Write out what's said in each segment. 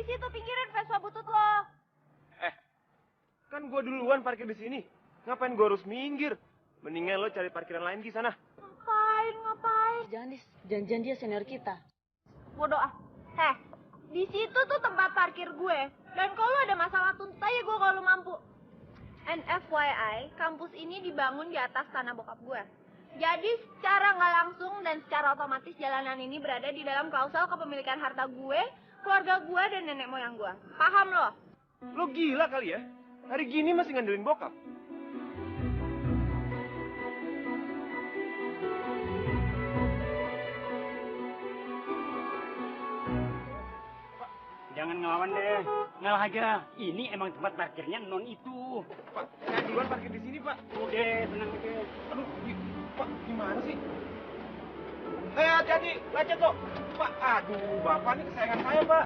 di situ pinggiran Vespa butut lo. Kan gue duluan parkir di sini. Ngapain gue harus minggir? Mendingan lo cari parkiran lain di sana. Ngapain? Jangan dia senior kita. Bodoh ah. Di situ tuh tempat parkir gue. Dan kalau ada masalah tuntut aja gue kalau mampu. And FYI, kampus ini dibangun di atas tanah bokap gue. Jadi secara nggak langsung dan secara otomatis jalanan ini berada di dalam klausul kepemilikan harta gue, keluarga gue, dan nenek moyang gue. Paham lo? Lo gila kali ya? Hari gini masih ngandelin bokap. Jangan ngelawan deh, ngalah aja. Ini emang tempat parkirnya non itu. Pak, saya duluan parkir di sini, Pak. Udah, tenang aja. Aduh, Pak, gimana sih? Hati-hati, lecet kok. Pak, aduh, Bapak ini kesayangan saya, Pak.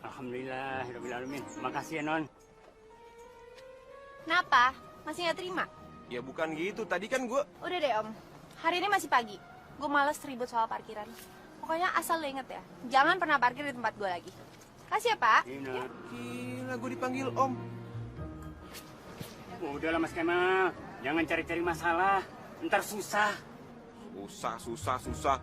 Alhamdulillahirrahmanirrahim. Makasih ya, Non. Kenapa? Masih nggak terima? Ya bukan gitu, tadi kan gue... Udah deh om, hari ini masih pagi. Gue males ribut soal parkiran. Pokoknya asal lo inget ya, jangan pernah parkir di tempat gue lagi. Kasih ya pak. Iya. Gila, gue dipanggil om. Udahlah Mas Kemal, jangan cari-cari masalah. Ntar susah. Susah.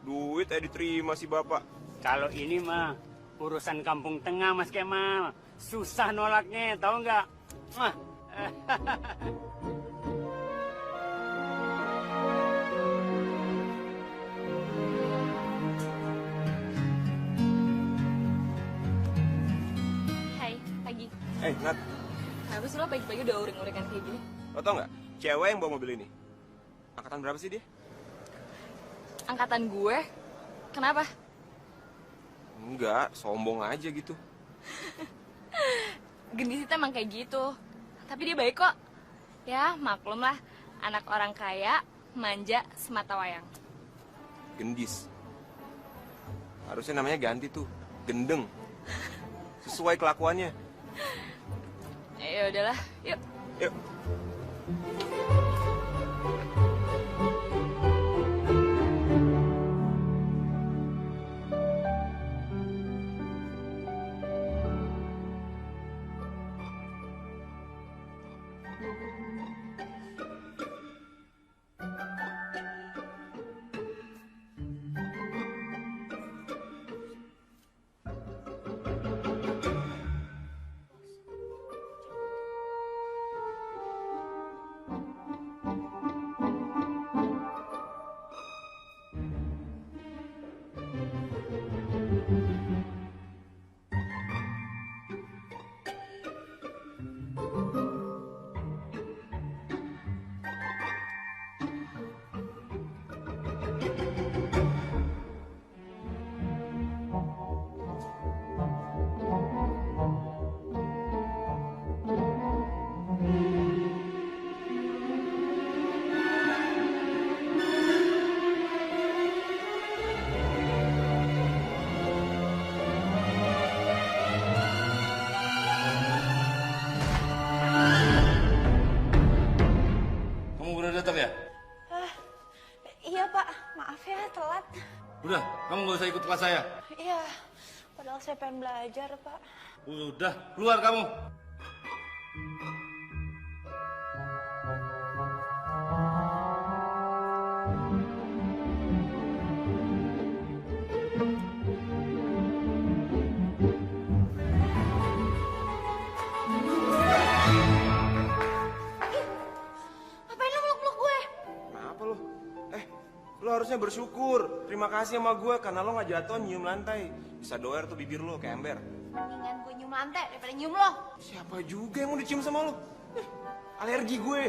Duit diterima si Bapak. Kalau ini mah urusan kampung tengah Mas Kemal. Susah nolaknya, tahu nggak? Hai, pagi. Nat, Kenapa sih lo pagi-pagi udah uring-uringan kayak gini? lo tau nggak? Cewek yang bawa mobil ini. Angkatan berapa sih dia? Angkatan gue? Kenapa? Enggak, sombong aja gitu. Gendis itu emang kayak gitu. Tapi dia baik kok. Ya, maklum lah. Anak orang kaya, manja, semata wayang. Gendis. Harusnya namanya ganti tuh. Gendeng. Sesuai kelakuannya. Ya udahlah, yuk. Yuk. Datang ya? Iya pak, maaf ya telat. Udah, kamu nggak usah ikut kelas saya. Iya, padahal saya pengen belajar pak. Udah, keluar kamu. Lo harusnya bersyukur. Terima kasih sama gue karena lo nggak jatuh nyium lantai. Bisa doer tuh bibir lo kayak ember. Mendingan gue nyium lantai daripada nyium lo. Siapa juga yang mau dicium sama lo? Alergi gue.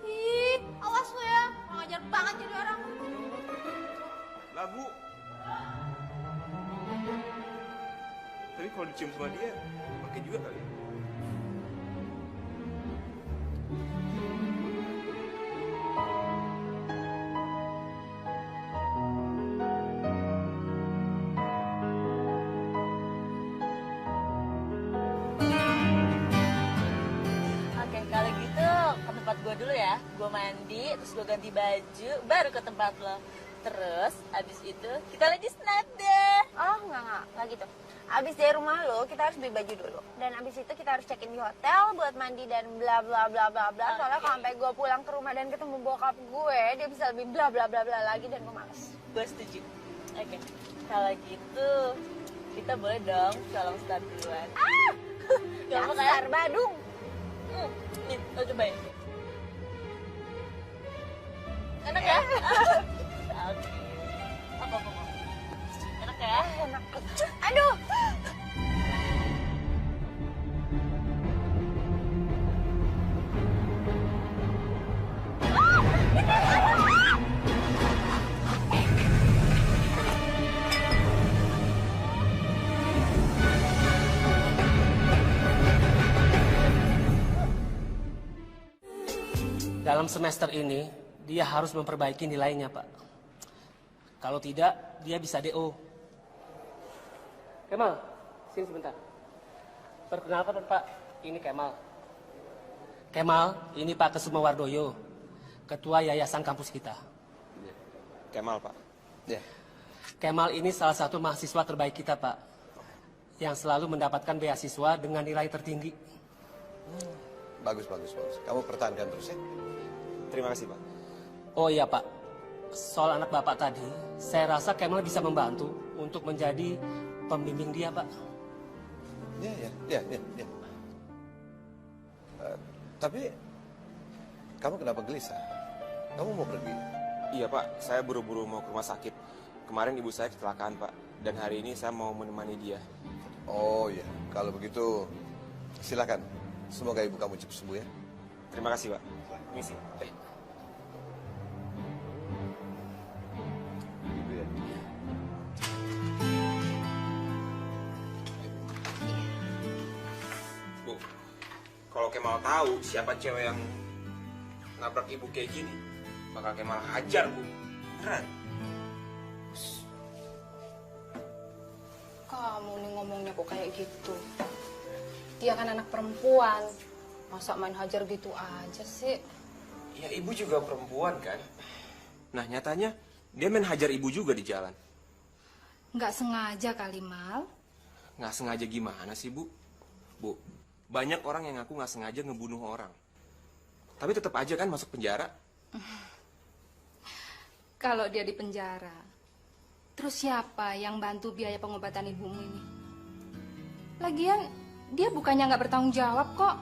Ih, awas lo ya. Kurang ajar banget jadi orang. Lagu. Tapi kalau dicium sama dia, pakai juga kali. ya, gue mandi, terus gue ganti baju, baru ke tempat lo. Terus, abis itu kita lagi snap deh. Oh, enggak gitu. Abis dari rumah lo, kita harus beli baju dulu. Dan abis itu kita harus check-in di hotel buat mandi dan bla bla bla bla bla. Soalnya kalau sampai gue pulang ke rumah dan ketemu bokap gue, dia bisa lebih bla bla bla bla lagi dan gue males. Gue setuju. Oke, kalau gitu kita boleh dong colong start duluan. Dasar Badung. Nih, lo cobain. Enak ya? Oke. Apa? Enak ya? Enak. Aduh. Dalam semester ini, dia harus memperbaiki nilainya, Pak. Kalau tidak, dia bisa DO. Kemal, sini sebentar. Perkenalkan, Pak. Ini Kemal. Kemal, ini Pak Kesuma Wardoyo, Ketua Yayasan Kampus kita. Kemal, Pak. Ya. Kemal ini salah satu mahasiswa terbaik kita, Pak. Yang selalu mendapatkan beasiswa dengan nilai tertinggi. Bagus. Kamu pertahankan terus ya. Terima kasih, Pak. Oh iya, Pak. Soal anak Bapak tadi, saya rasa Kemal bisa membantu untuk menjadi pembimbing dia, Pak. Ya. Tapi kamu kenapa gelisah? Kamu mau pergi? Iya, Pak. Saya buru-buru mau ke rumah sakit. Kemarin ibu saya kecelakaan, Pak. Dan hari ini saya mau menemani dia. Oh iya, kalau begitu silakan. Semoga ibu kamu cepat sembuh ya. Terima kasih, Pak. Misi. Ibu ya. Bu, kalau Kemal tahu siapa cewek yang nabrak ibu kayak gini, bakal Kemal hajar, Bu. Beneran. Kamu nih ngomongnya kok kayak gitu. Dia kan anak perempuan. Masa main hajar gitu aja sih? Ya, ibu juga perempuan kan? Nah, nyatanya dia main hajar ibu juga di jalan. Nggak sengaja kali, Mal. Nggak sengaja gimana sih, Bu? Bu, banyak orang yang ngaku nggak sengaja ngebunuh orang. Tapi tetap aja kan masuk penjara. Kalau dia di penjara, terus siapa yang bantu biaya pengobatan ibumu ini? Lagian, dia bukannya nggak bertanggung jawab kok.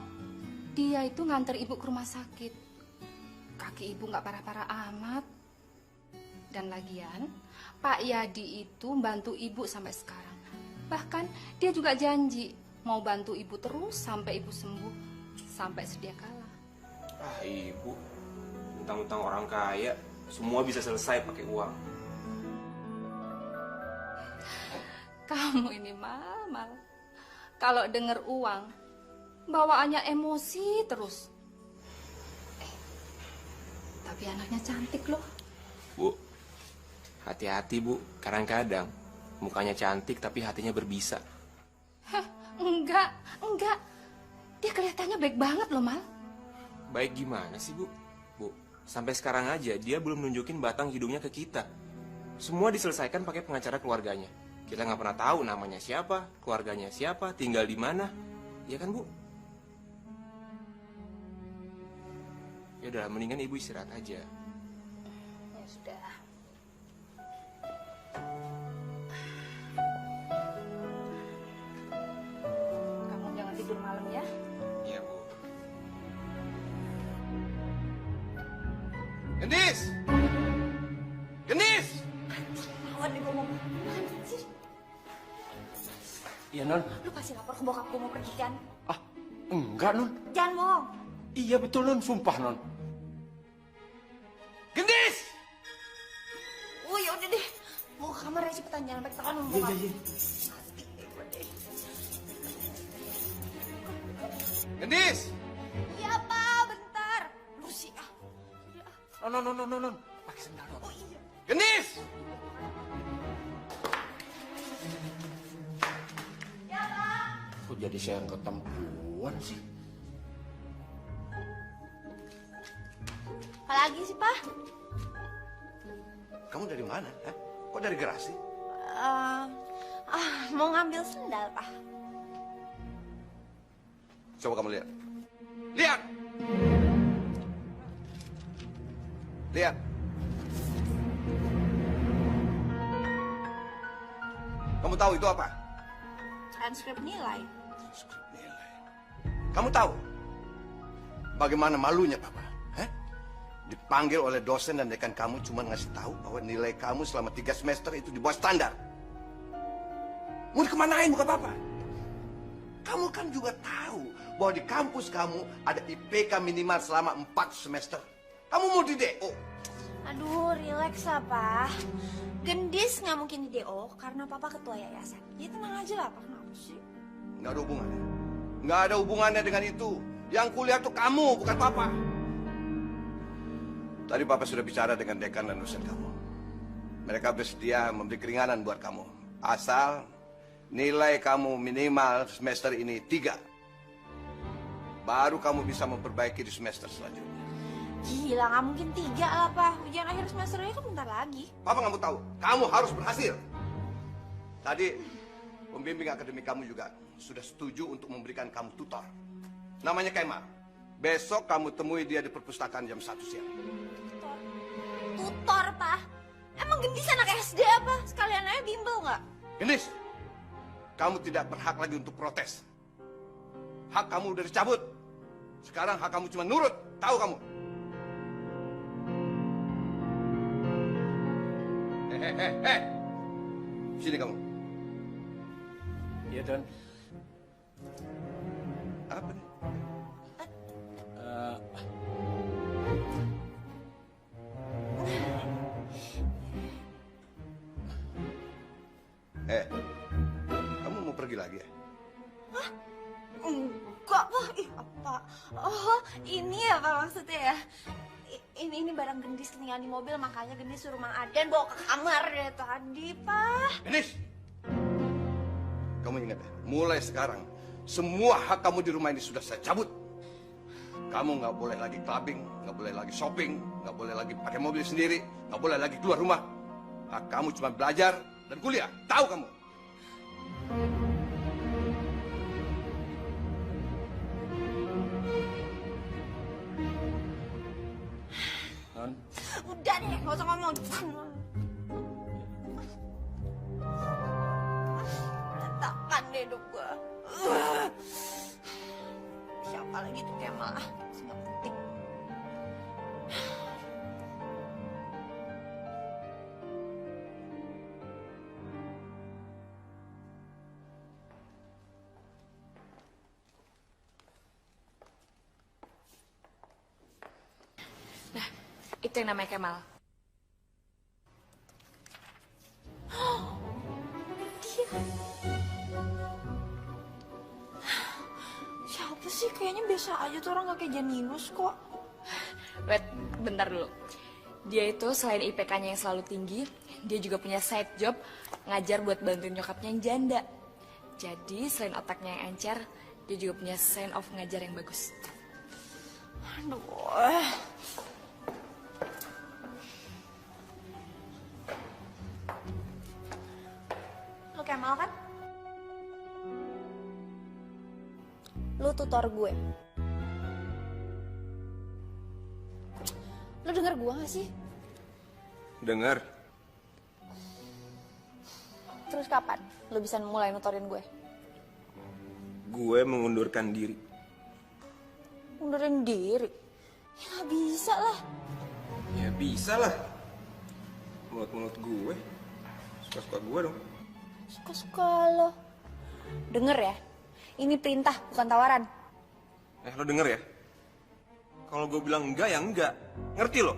Dia itu nganter ibu ke rumah sakit. Kaki ibu nggak parah-parah amat. Dan lagian, Pak Yadi itu bantu ibu sampai sekarang. Bahkan dia juga janji mau bantu ibu terus sampai ibu sembuh, sampai sedia kala. Ah, ibu. Mentang-mentang orang kaya, semua bisa selesai pakai uang. Kamu ini Mal. Kalau denger uang, bawaannya emosi terus. Tapi anaknya cantik loh. Bu, hati-hati, Bu. Kadang-kadang mukanya cantik tapi hatinya berbisa. Hah, enggak. Dia kelihatannya baik banget loh, Mal. Baik gimana sih, Bu? Bu, sampai sekarang aja dia belum nunjukin batang hidungnya ke kita. Semua diselesaikan pakai pengacara keluarganya. Kita nggak pernah tahu namanya siapa, keluarganya siapa, tinggal di mana. Ya kan, Bu? Ya udah, mendingan ibu istirahat aja. Ya sudah. Kamu jangan tidur malam ya. Iya, Bu. Gendis! Gendis! Lawan nih ngomong. Mana sih? Iya, Non. Lu pasti lapor ke bokap gue mau pergi kan? Ah, enggak, Non. Jangan bohong. Iya betul, Non. Sumpah, Non. Gendis! Oh ya udah deh. Mau ke kamar aja cepetan, jangan pakai tangan ngomong bokap. Gendis! Iya, Pak, bentar. Lu sih ah. Non. Pakai sendal, Non. Gendis! Kok jadi saya yang ketempuan sih? lagi sih, Pak? Kamu dari mana? Hah? Kok dari garasi? Mau ngambil sendal, Pak. Coba kamu lihat. Lihat! Lihat. Kamu tahu itu apa? Transkrip nilai. Transkrip nilai. Kamu tahu bagaimana malunya Papa? Hah? Dipanggil oleh dosen dan dekan kamu cuma ngasih tahu bahwa nilai kamu selama 3 semester itu di bawah standar. Mau dikemanain muka Papa? Kamu kan juga tahu bahwa di kampus kamu ada IPK minimal selama 4 semester. Kamu mau di DO. Aduh, relax lah, Pak. Gendis nggak mungkin di DO karena Papa ketua yayasan. Ya tenang aja lah, Pak. Kenapa sih? Nggak ada hubungannya. Nggak ada hubungannya dengan itu. Yang kuliah tuh kamu, bukan Papa. Tadi Papa sudah bicara dengan dekan dan dosen kamu. Mereka bersedia memberi keringanan buat kamu. Asal nilai kamu minimal semester ini 3. Baru kamu bisa memperbaiki di semester selanjutnya. Gila, nggak mungkin 3 lah, Pak. Ujian akhir semesternya kan bentar lagi. Papa nggak mau tahu. Kamu harus berhasil. Tadi pembimbing akademik kamu juga sudah setuju untuk memberikan kamu tutor. Namanya Kemal. Besok kamu temui dia di perpustakaan jam 1 siang. Tutor, Pak? Emang Gendis anak SD apa? Sekalian aja bimbel nggak? Gendis, kamu tidak berhak lagi untuk protes. Hak kamu udah dicabut. Sekarang hak kamu cuma nurut. Tahu kamu? Hei. Sini kamu. Iya, Don. Apa nih? Kamu mau pergi lagi ya? Hah? Enggak, Pak. Ih, apa? Oh, ini ya, Pak, maksudnya ya? Ini barang Gendis ketinggalan di mobil, makanya Gendis suruh Mang Aden bawa ke kamar dari tadi, Pak. Gendis! Kamu ingat ya? Mulai sekarang, semua hak kamu di rumah ini sudah saya cabut. Kamu nggak boleh lagi clubbing, nggak boleh lagi shopping, nggak boleh lagi pakai mobil sendiri, nggak boleh lagi keluar rumah. Hak kamu cuma belajar dan kuliah. Tahu kamu? Non. Udah deh, nggak usah ngomong. Berantakan deh hidup gua. Siapa lagi tuh Kemal? Nggak penting. Itu yang namanya Kemal. Siapa sih? Kayaknya biasa aja tuh orang, gak kayak Janinus kok. Wait, bentar dulu. Dia itu selain IPK-nya yang selalu tinggi, dia juga punya side job ngajar buat bantuin nyokapnya yang janda. Jadi selain otaknya yang encer, dia juga punya sense of ngajar yang bagus. Aduh. Lu Kemal kan? Lu tutor gue. Lu denger gue gak sih? Dengar. Terus kapan lu bisa mulai nutorin gue? Gue mengundurkan diri. Mundurin diri? Ya gak bisa lah. Ya bisa lah. Mulut-mulut gue. Suka-suka gue dong. Suka-suka lo. Denger ya, ini perintah bukan tawaran. Lo denger ya? Kalau gue bilang enggak ya enggak. Ngerti lo?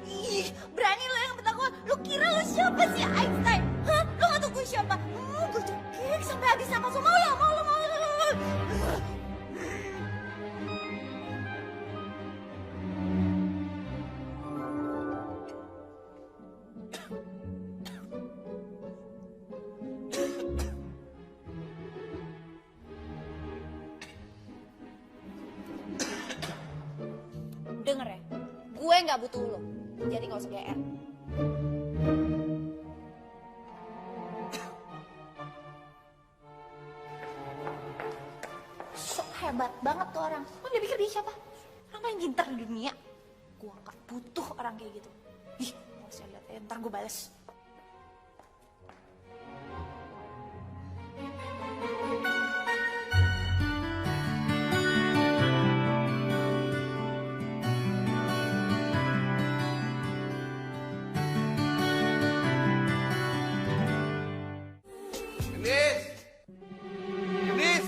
Ih, berani lo yang bentak gue. Lo kira lo siapa sih, Einstein? Hah? Lo gak tau gue siapa? Gue cekik sampai habis sama so. Mau ya? Mau lo. gue nggak butuh lo. Jadi nggak usah GR. Sok hebat banget tuh orang. Lo dia pikir dia siapa? Orang paling pintar di dunia. Gue nggak butuh orang kayak gitu. Ih, mau saya lihat ya, ntar gue bales. Gendis! Gendis!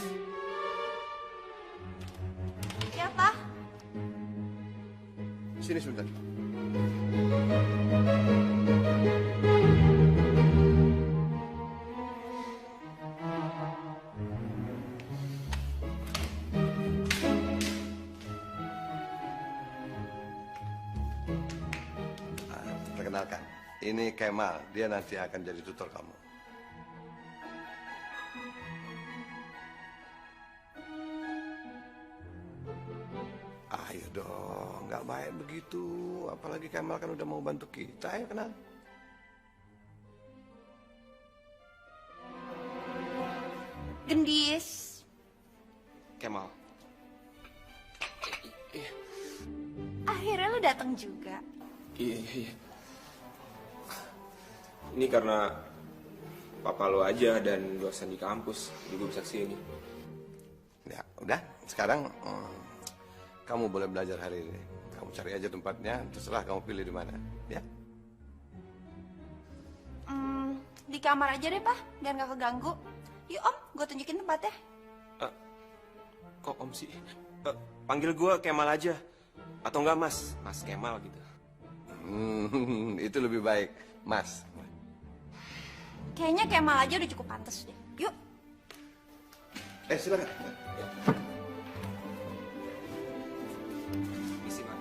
Ya, Pak. Sini sebentar. Perkenalkan, ini Kemal. Dia nanti akan jadi tutor kamu. Ayo dong, nggak baik begitu. Apalagi Kemal kan udah mau bantu kita, ya kenal. Gendis. Kemal. Akhirnya lo datang juga. Iya. Ini karena papa lo aja dan dosen di kampus, jadi gue bisa kesini. Ya, udah. Sekarang kamu boleh belajar hari ini. Kamu cari aja tempatnya, terserah kamu pilih di mana. Ya. Di kamar aja deh, Pak. Biar nggak keganggu. Yuk, Om. Gue tunjukin tempatnya. Kok Om sih? Panggil gue Kemal aja. Atau enggak Mas? Mas Kemal gitu. Itu lebih baik, Mas. Kayaknya Kemal aja udah cukup pantas deh. Yuk. Silakan. Misi, Mas.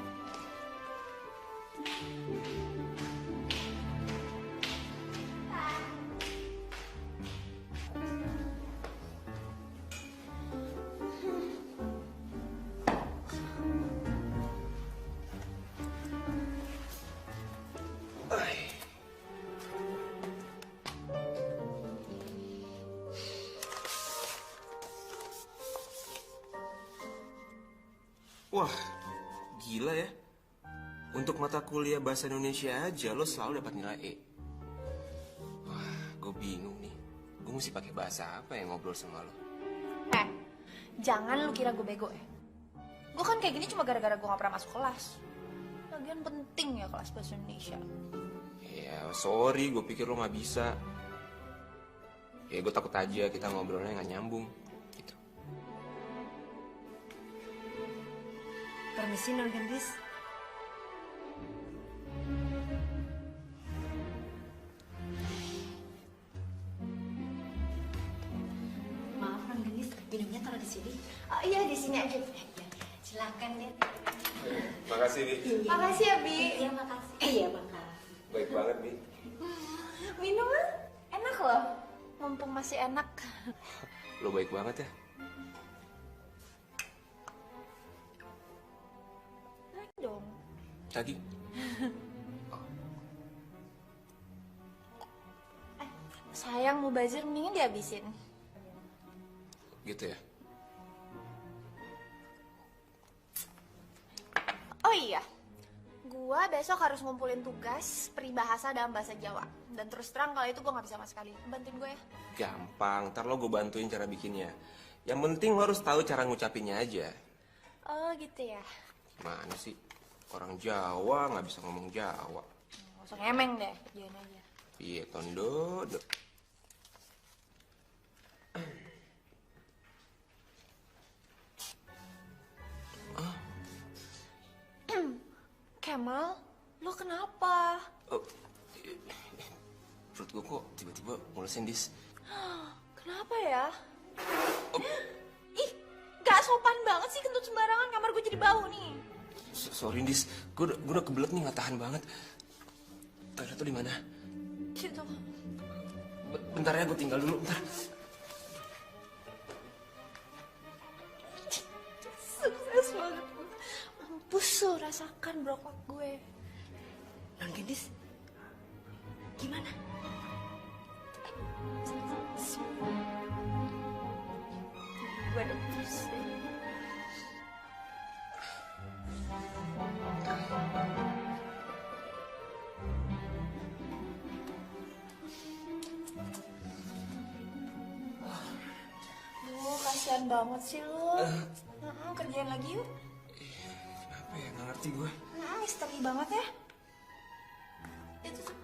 Wah, gila ya. Untuk mata kuliah bahasa Indonesia aja lo selalu dapat nilai E. Wah, gue bingung nih. Gue mesti pakai bahasa apa yang ngobrol sama lo? Jangan lu kira gue bego ya. Gue kan kayak gini cuma gara-gara gue gak pernah masuk kelas. Lagian penting ya kelas bahasa Indonesia. Ya, sorry, gue pikir lo gak bisa. Ya, gue takut aja kita ngobrolnya gak nyambung. Gitu. Permisi, Nur Gendis. Maaf, Nur Gendis, minumnya taruh di sini. Oh iya, di sini aja. Silakan deh. Makasih, Bi. Makasih ya, Bi. Iya, makasih. Iya, makasih. Baik banget, Bi. Minum ah. Enak loh. Mumpung masih enak. Lo baik banget ya. Naik dong. Tadi? Sayang, mubazir mendingan dihabisin. Gitu ya? Oh iya, gua besok harus ngumpulin tugas peribahasa dalam bahasa Jawa. Dan terus terang kalau itu gua nggak bisa sama sekali. Bantuin gue ya. Gampang, ntar lo gue bantuin cara bikinnya. Yang penting lo harus tahu cara ngucapinnya aja. Oh gitu ya. Mana sih? Orang Jawa nggak bisa ngomong Jawa. Nggak usah ngemeng deh, jangan aja. Iya, tondo. Kemal, lo kenapa? Perut gue kok tiba-tiba mulesin, Dis. Kenapa ya? Ih, gak sopan banget sih kentut sembarangan, kamar gue jadi bau nih. Sorry, Dis. Gue udah kebelet nih, nggak tahan banget. Toilet tuh di mana? Situ. Bentar ya, gue tinggal dulu. Bentar. Sukses banget. mampus lo, rasakan brokot gue. Non gendis, gimana? Gue udah pusing. Kasihan banget sih lu. Kerjain lagi yuk. Kenapa ya? Nggak ngerti gue. Misteri banget ya. Itu tuh.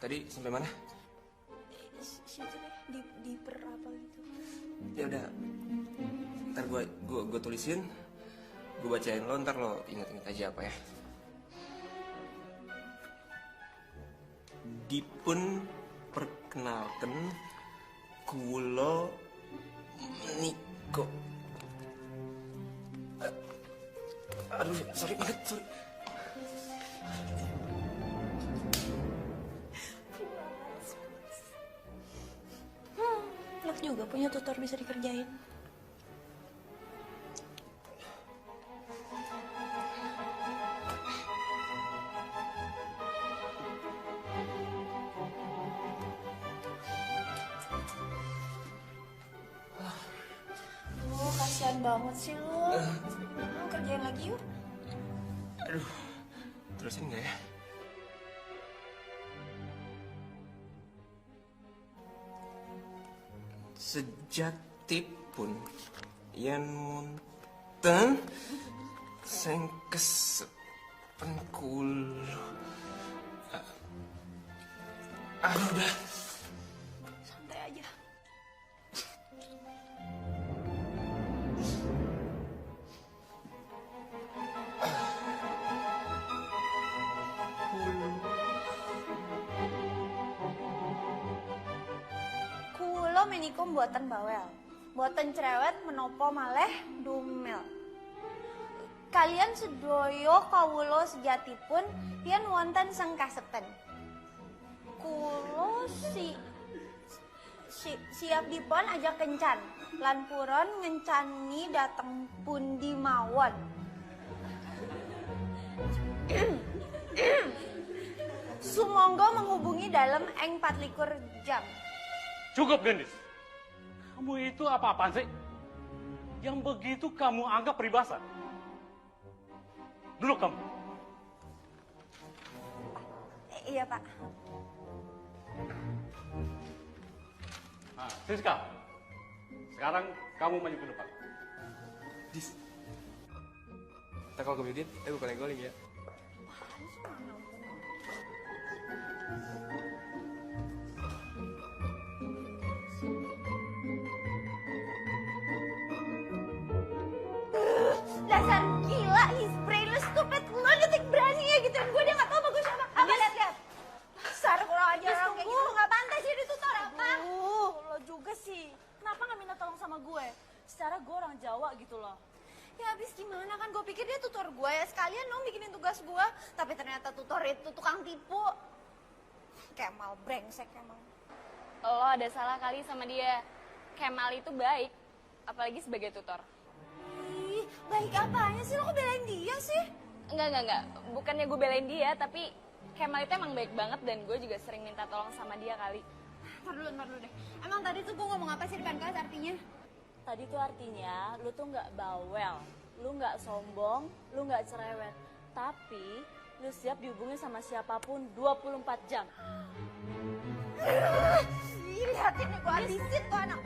Tadi sampai mana? Situ deh, di per apa gitu. Ya udah. Ntar gue tulisin. Gue bacain lo, ntar lo inget-inget aja apa ya. Dipun perkenalkan kulo Niko. Aduh, sorry banget, sorry. Enak juga punya tutor bisa dikerjain. Kasihan banget sih lu. Kerjain lagi yuk. Aduh, terusin nggak ya? Sejatipun yen munten sing kesepen kulo. Aduh, udah. Santai aja. Kulo menikum buatan bawel, buatan cerewet menopo maleh dumel. Kalian sedoyo kawulo sejatipun pian wonten sang kasepen. Kulo siap dipun aja kencan, lan puron ngencani dateng pundi mawon. Sumonggo menghubungi dalam eng 24 jam. Cukup, Gendis. Kamu itu apa-apaan sih? Yang begitu kamu anggap peribahasa. Duduk kamu. Iya, Pak. Nah, Siska. Sekarang kamu maju ke depan. Dis. Ntar kalau kemudian, bukan goling ya. Dasar gila, he's brainless, stupid. Lo detik berani ya gituin gue, dia gak tau bagus siapa. Apa, lihat. Dasar kurang ajar orang kayak gitu, gak pantas jadi tutor apa. Lo juga sih. Kenapa gak minta tolong sama gue? Secara gue orang Jawa gitu loh. Ya habis gimana kan, gue pikir dia tutor gue ya, sekalian dong bikinin tugas gue. Tapi ternyata tutor itu tukang tipu. Kemal brengsek emang. Lo ada salah kali sama dia. Kemal itu baik, apalagi sebagai tutor. Ih, baik apanya sih, lo kok belain dia sih? Enggak. Bukannya gue belain dia, tapi Kemal itu emang baik banget dan gue juga sering minta tolong sama dia kali. Ntar dulu deh. Emang tadi tuh gue ngomong apa sih di depan kelas artinya? Tadi tuh artinya lu tuh nggak bawel, lu nggak sombong, lu nggak cerewet. Tapi lu siap dihubungi sama siapapun 24 jam. Lihatin nih, gue habisin tuh anak.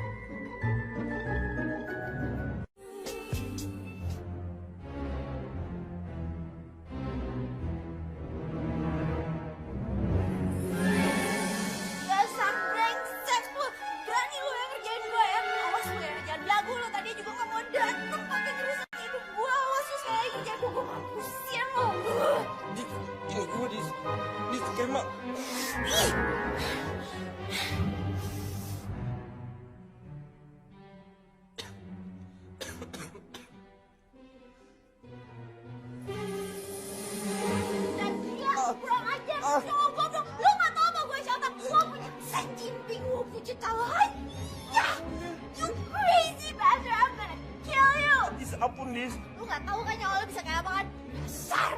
Dasar brengsek lu, berani lu yang ngerjain gue ya. Awas lu ya, jangan belagu lu, tadi juga gak mau dateng pakai ngerusak hidup gue. Awas lu sekali lagi ngerjain gue mampusin lu. Ini gue di skema. Dan dia kurang ajar, cowok goblok. Lu gak tau apa gue siapa? Gue punya San Jinping, gue punya kawan. Ya. ampun, Dis. Lu nggak tahu kan nyawa lu bisa kayak apa kan? Dasar!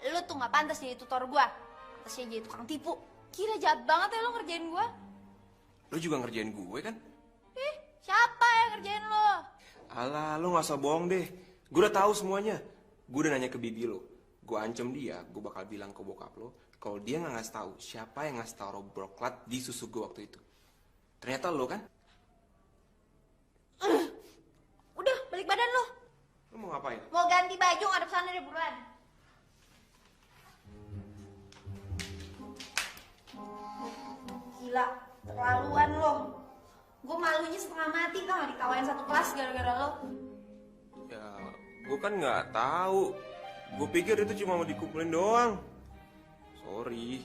Lu tuh nggak pantas jadi tutor gua. Pantasnya jadi tukang tipu. Gila jahat banget ya lu ngerjain gua. Lu juga ngerjain gue kan? Siapa yang ngerjain lo? Alah, lu gak usah bohong deh. Gue udah tahu semuanya. Gue udah nanya ke bibi lo. Gue ancam dia, gue bakal bilang ke bokap lo kalau dia nggak ngasih tahu siapa yang ngasih taruh broklat di susu gue waktu itu. Ternyata lo kan? Udah, balik badan lo. Lo mau ngapain? Mau ganti baju ngadep sana deh buruan. Gila, terlaluan lo. Gue malunya setengah mati tau gak ditawain satu kelas gara-gara lo. Ya, gue kan nggak tahu. Gue pikir itu cuma mau dikumpulin doang. Sorry.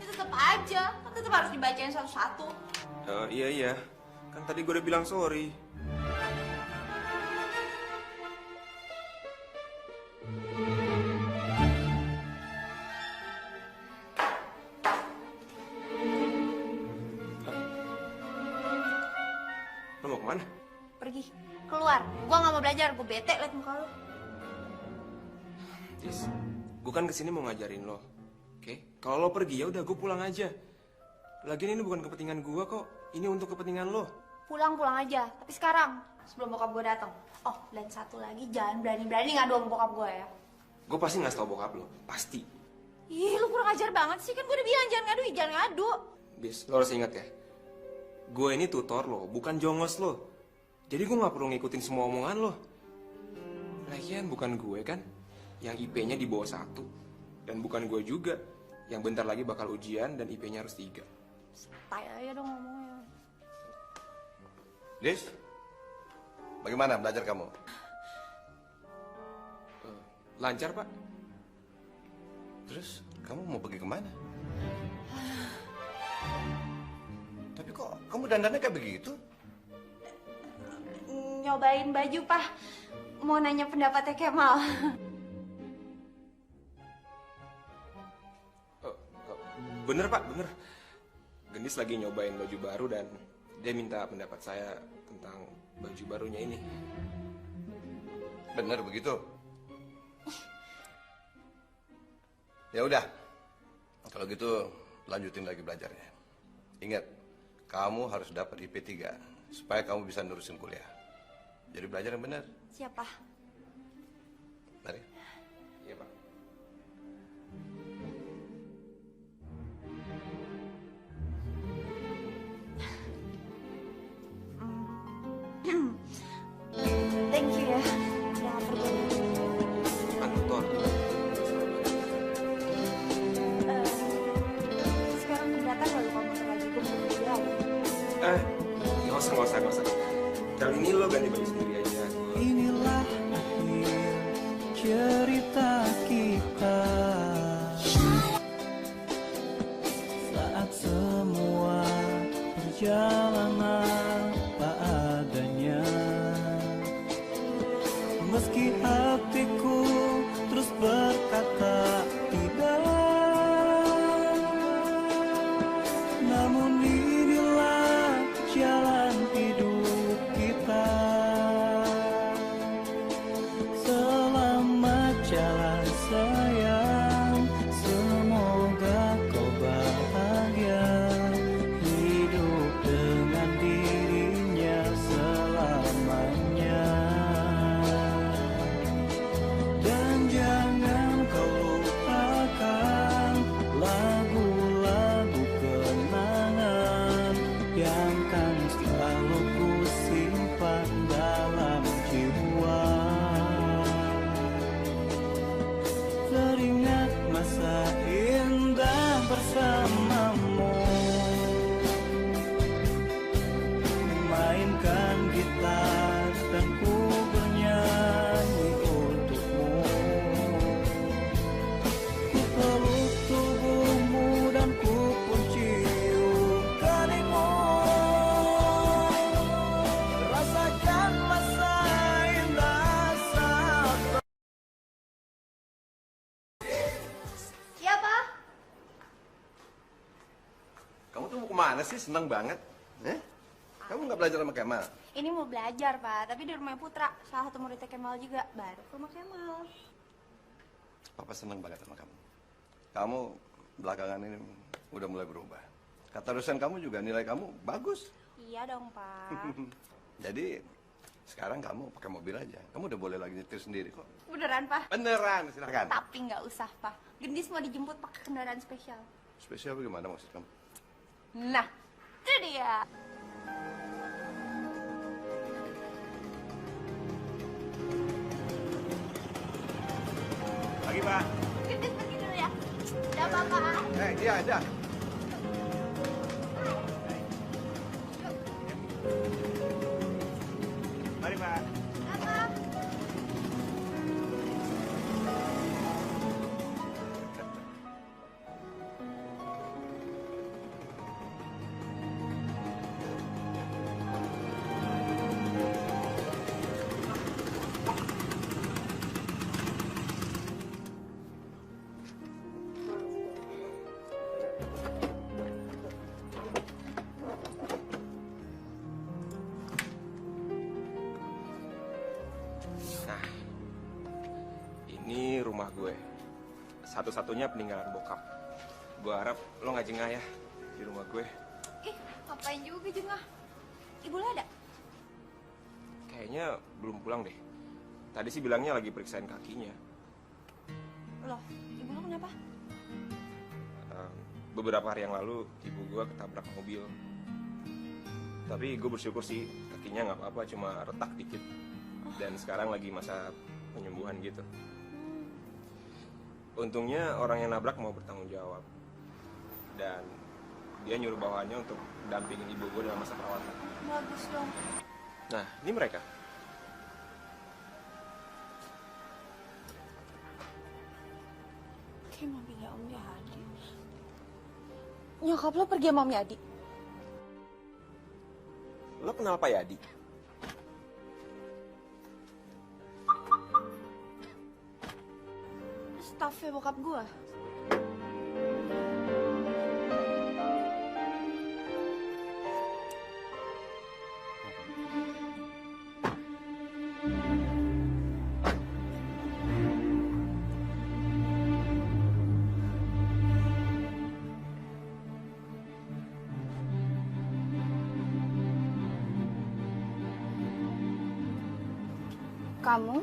Ya tetep aja, kan tetep harus dibacain satu-satu. Iya. Kan tadi gue udah bilang sorry. Lo mau kemana? Pergi, keluar. Gue gak mau belajar, gue bete liat muka lo. Tis, gue kan kesini mau ngajarin lo. Oke? Kalau lo pergi ya udah gue pulang aja. Lagian ini bukan kepentingan gue kok. Ini untuk kepentingan lo. Pulang aja, tapi sekarang sebelum bokap gue datang. Oh, dan satu lagi, jangan berani-berani ngadu sama bokap gue ya. Gue pasti ngasih tau bokap lo, pasti. Ih, lu kurang ajar banget sih, kan gue udah bilang jangan ngadu. Bis, lo harus ingat ya. Gue ini tutor lo, bukan jongos lo. Jadi gue gak perlu ngikutin semua omongan lo. Lagian bukan gue kan yang IP-nya di bawah 1. Dan bukan gue juga yang bentar lagi bakal ujian dan IP-nya harus 3. Santai aja dong ngomongnya. Dis, bagaimana belajar kamu? Lancar, Pak. Terus, kamu mau pergi kemana? Tapi kok kamu dandannya kayak begitu? Nyobain baju, Pak. Mau nanya pendapatnya Kemal. Bener, Pak, bener. Gendis lagi nyobain baju baru dan dia minta pendapat saya tentang baju barunya ini. Bener begitu? Ya udah, kalau gitu lanjutin lagi belajarnya. Ingat, kamu harus dapat IP 3 supaya kamu bisa nerusin kuliah. Jadi belajar yang benar. Siapa? Mari. Iya, Pak. Thank you ya. Udah gak perlu. Kan tutor. Sekarang keberatan gak lu kalau motor lagi gue mau kuliah? Gak usah. Kali ini lo ganti baju sendiri aja. Inilah akhir cerita kita. Saat semua berjalan apa adanya. Meski hatiku terus berkata tidak, namun inilah jalan hidup kita. Selamat jalan sayang, semoga kau bahagia, hidup dengan dirinya selamanya. Gimana sih, seneng banget? Kamu nggak belajar sama Kemal? Ini mau belajar, Pak, tapi di rumah Putra. Salah satu muridnya Kemal juga, baru ke rumah Kemal. Papa seneng banget sama kamu. Kamu belakangan ini udah mulai berubah. Kata dosen kamu juga nilai kamu bagus. Iya dong, Pak. Jadi sekarang kamu pakai mobil aja. Kamu udah boleh lagi nyetir sendiri kok. Beneran, Pak? Beneran, silakan. Tapi nggak usah, Pak. Gendis mau dijemput pakai kendaraan spesial. Spesial bagaimana maksud kamu? Nah, itu dia. Pagi, Pak. Gendis pergi dulu ya. Udah, Bapak. Dia. Mari, Pak. Bapak. Nah, ini rumah gue. Satu-satunya peninggalan bokap. Gue harap lo nggak jengah ya di rumah gue. Ih, ngapain juga jengah? Ibu lo ada? Kayaknya belum pulang deh. Tadi sih bilangnya lagi periksain kakinya. Loh, ibu lo kenapa? Beberapa hari yang lalu ibu gue ketabrak mobil. Tapi gue bersyukur sih kakinya nggak apa-apa, cuma retak dikit. Dan sekarang lagi masa penyembuhan gitu. Untungnya orang yang nabrak mau bertanggung jawab. Dan dia nyuruh bawahannya untuk dampingin ibu gue dalam masa perawatan. Bagus dong. Nah, ini mereka. Kayak mobilnya Om Yadi. Nyokap lo pergi sama Om Yadi? Lo kenal Pak Yadi? Staffnya bokap gue. Kamu?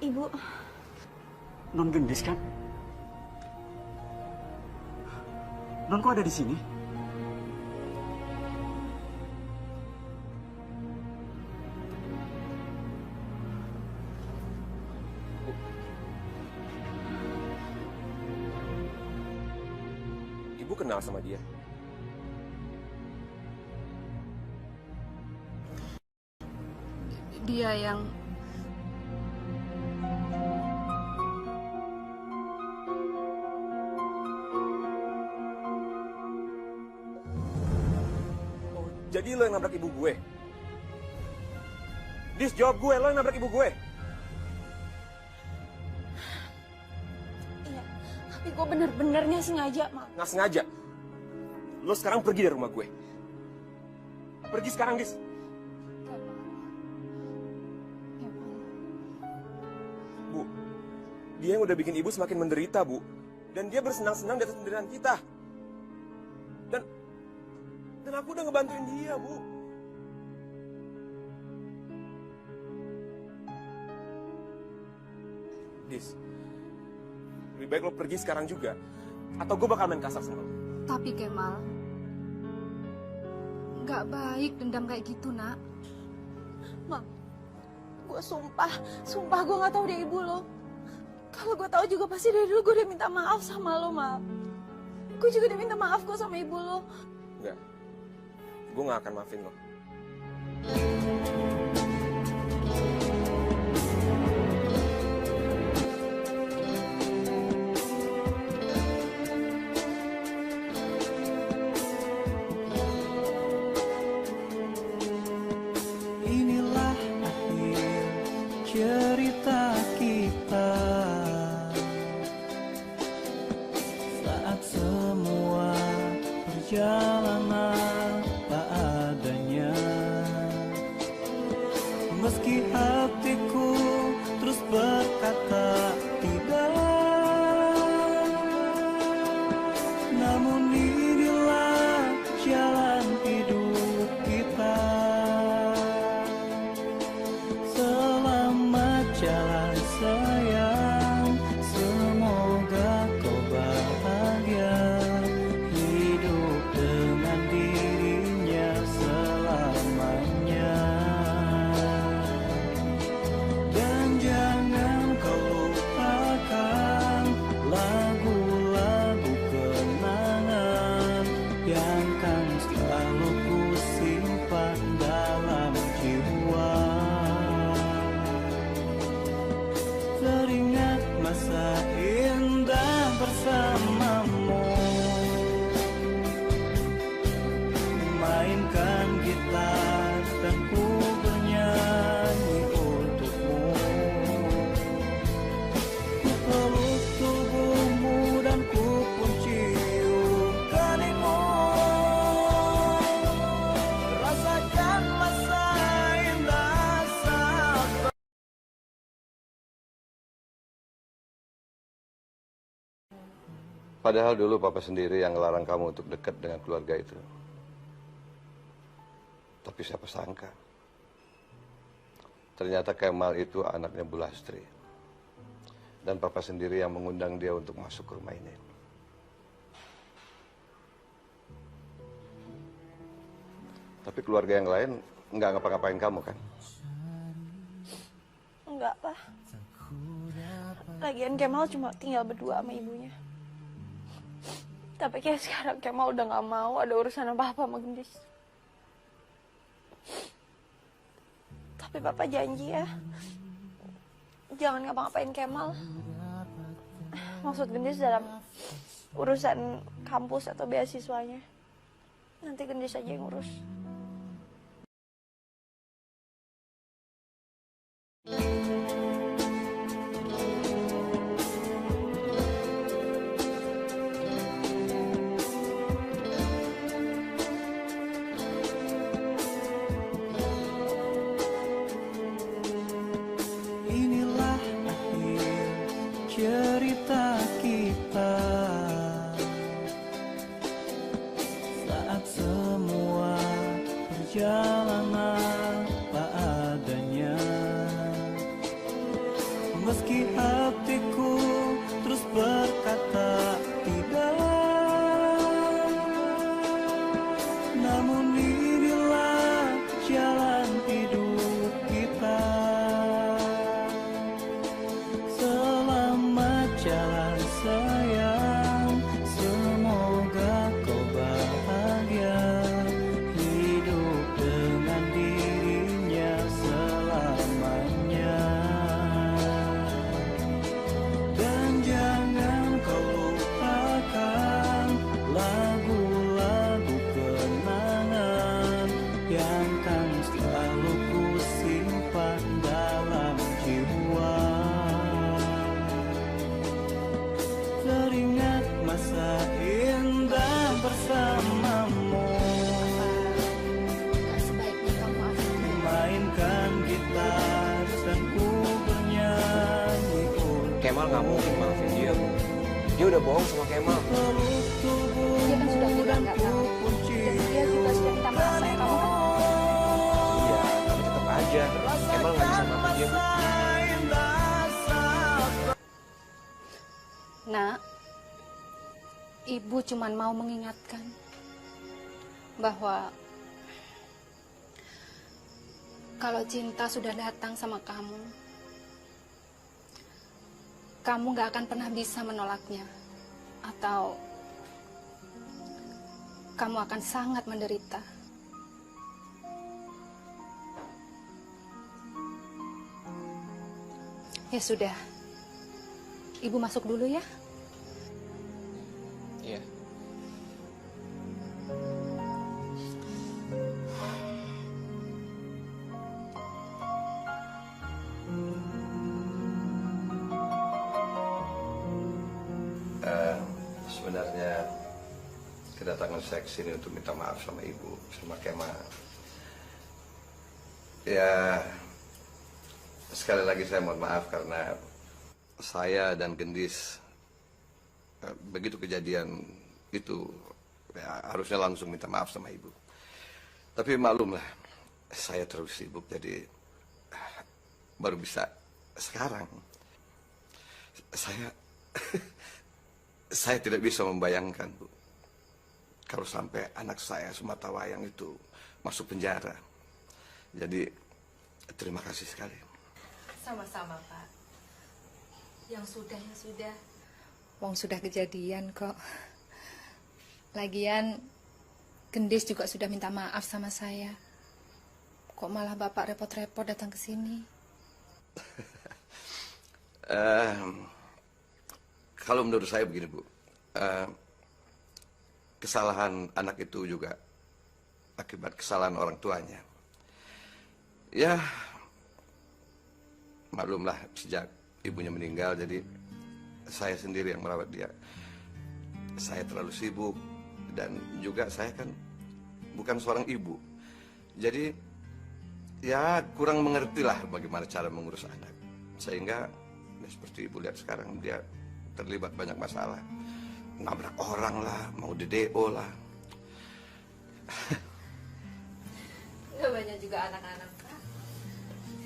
Ibu. Non Gendis kan? Non kok ada di sini? Ibu kenal sama dia? Dia yang Jadi lo yang nabrak ibu gue? Dis, jawab gue, lo yang nabrak ibu gue? Iya, tapi gue bener-bener nggak sengaja, Mak. Nggak sengaja? Lo sekarang pergi dari rumah gue. Pergi sekarang, Dis. Bu, dia yang udah bikin ibu semakin menderita, Bu. Dan dia bersenang-senang di atas penderitaan kita. Dan aku udah ngebantuin dia, Bu. Dis, lebih baik lo pergi sekarang juga, atau gue bakal main kasar sama lo. Tapi Kemal, nggak baik dendam kayak gitu, Nak. Mak, gue sumpah gue nggak tahu dia ibu lo. Kalau gue tahu juga pasti dari dulu gue udah minta maaf sama lo, Mak. Gue juga udah minta maaf kok sama ibu lo. Enggak, gue gak akan maafin lo. Inilah akhir cerita kita, saat semua berjalan apa adanya. Meski hatiku terus berkata tidak, namun inilah jalan hidup kita. Selamat jalan sayang, semoga kau bahagia, hidup dengan dirinya selamanya. Dan jangan kau lupakan lagu-lagu kenangan yang kan selalu ku simpan dalam jiwa. Teringat masa indah bersamamu, mainkan gitar dan ku bernyanyi untukmu. Ku peluk tubuhmu dan ku pun cium keningmu. Rasakan masa indah saat Padahal dulu papa sendiri yang ngelarang kamu untuk dekat dengan keluarga itu. Tapi siapa sangka, ternyata Kemal itu anaknya Bu Lastri. Dan papa sendiri yang mengundang dia untuk masuk ke rumah ini. Tapi keluarga yang lain nggak ngapa-ngapain kamu kan? Enggak, Pak. Lagian Kemal cuma tinggal berdua sama ibunya. Tapi kayak sekarang Kemal udah gak mau ada urusan apa-apa sama Gendis. Tapi Papa janji ya, jangan ngapa-ngapain Kemal. Maksud Gendis dalam urusan kampus atau beasiswanya. Nanti Gendis aja yang ngurus. Inilah akhir cerita kita, saat semua berjalan apa adanya. Meski hatiku terus berkata tidak, namun inilah jalan hidup kita. Selamat jalan sayang, semoga kau bahagia, hidup dengan dirinya selamanya. Dan jangan kau lupakan lagu-lagu kenangan yang kan selalu ku simpan dalam jiwa. Teringat masa indah bersamamu, mainkan gitar dan ku bernyanyi. Kemal nggak mungkin maafin dia, Bu. Dia udah bohong sama Kemal. Dia kan sudah bilang nggak tahu. Dan dia juga sudah minta maaf sama kamu kan? Iya, tapi tetap aja. Kemal nggak bisa maafin dia, Bu. Nak, Ibu cuman mau mengingatkan bahwa kalau cinta sudah datang sama kamu nggak akan pernah bisa menolaknya, atau kamu akan sangat menderita. Ya sudah, Ibu masuk dulu ya. Iya. Sebenarnya kedatangan saya ke sini untuk minta maaf sama ibu, sama Kemal. Ya, sekali lagi saya mohon maaf karena saya dan Gendis begitu kejadian itu ya, harusnya langsung minta maaf sama ibu. Tapi maklumlah, saya terlalu sibuk jadi baru bisa sekarang. Saya tidak bisa membayangkan, Bu, kalau sampai anak saya Sematawayang itu masuk penjara. Jadi terima kasih sekali. Sama-sama, Pak. Yang sudah ya sudah. Wong sudah kejadian kok. Lagian Gendis juga sudah minta maaf sama saya. Kok malah Bapak repot-repot datang ke sini? Kalau menurut saya begini, Bu, kesalahan anak itu juga akibat kesalahan orang tuanya. Ya, maklumlah sejak ibunya meninggal, jadi saya sendiri yang merawat dia. Saya terlalu sibuk dan juga saya kan bukan seorang ibu. Jadi ya kurang mengerti lah bagaimana cara mengurus anak. Sehingga ya, seperti ibu lihat sekarang dia terlibat banyak masalah. Nabrak orang lah, mau DDO lah. Ya banyak juga anak-anak, Pak.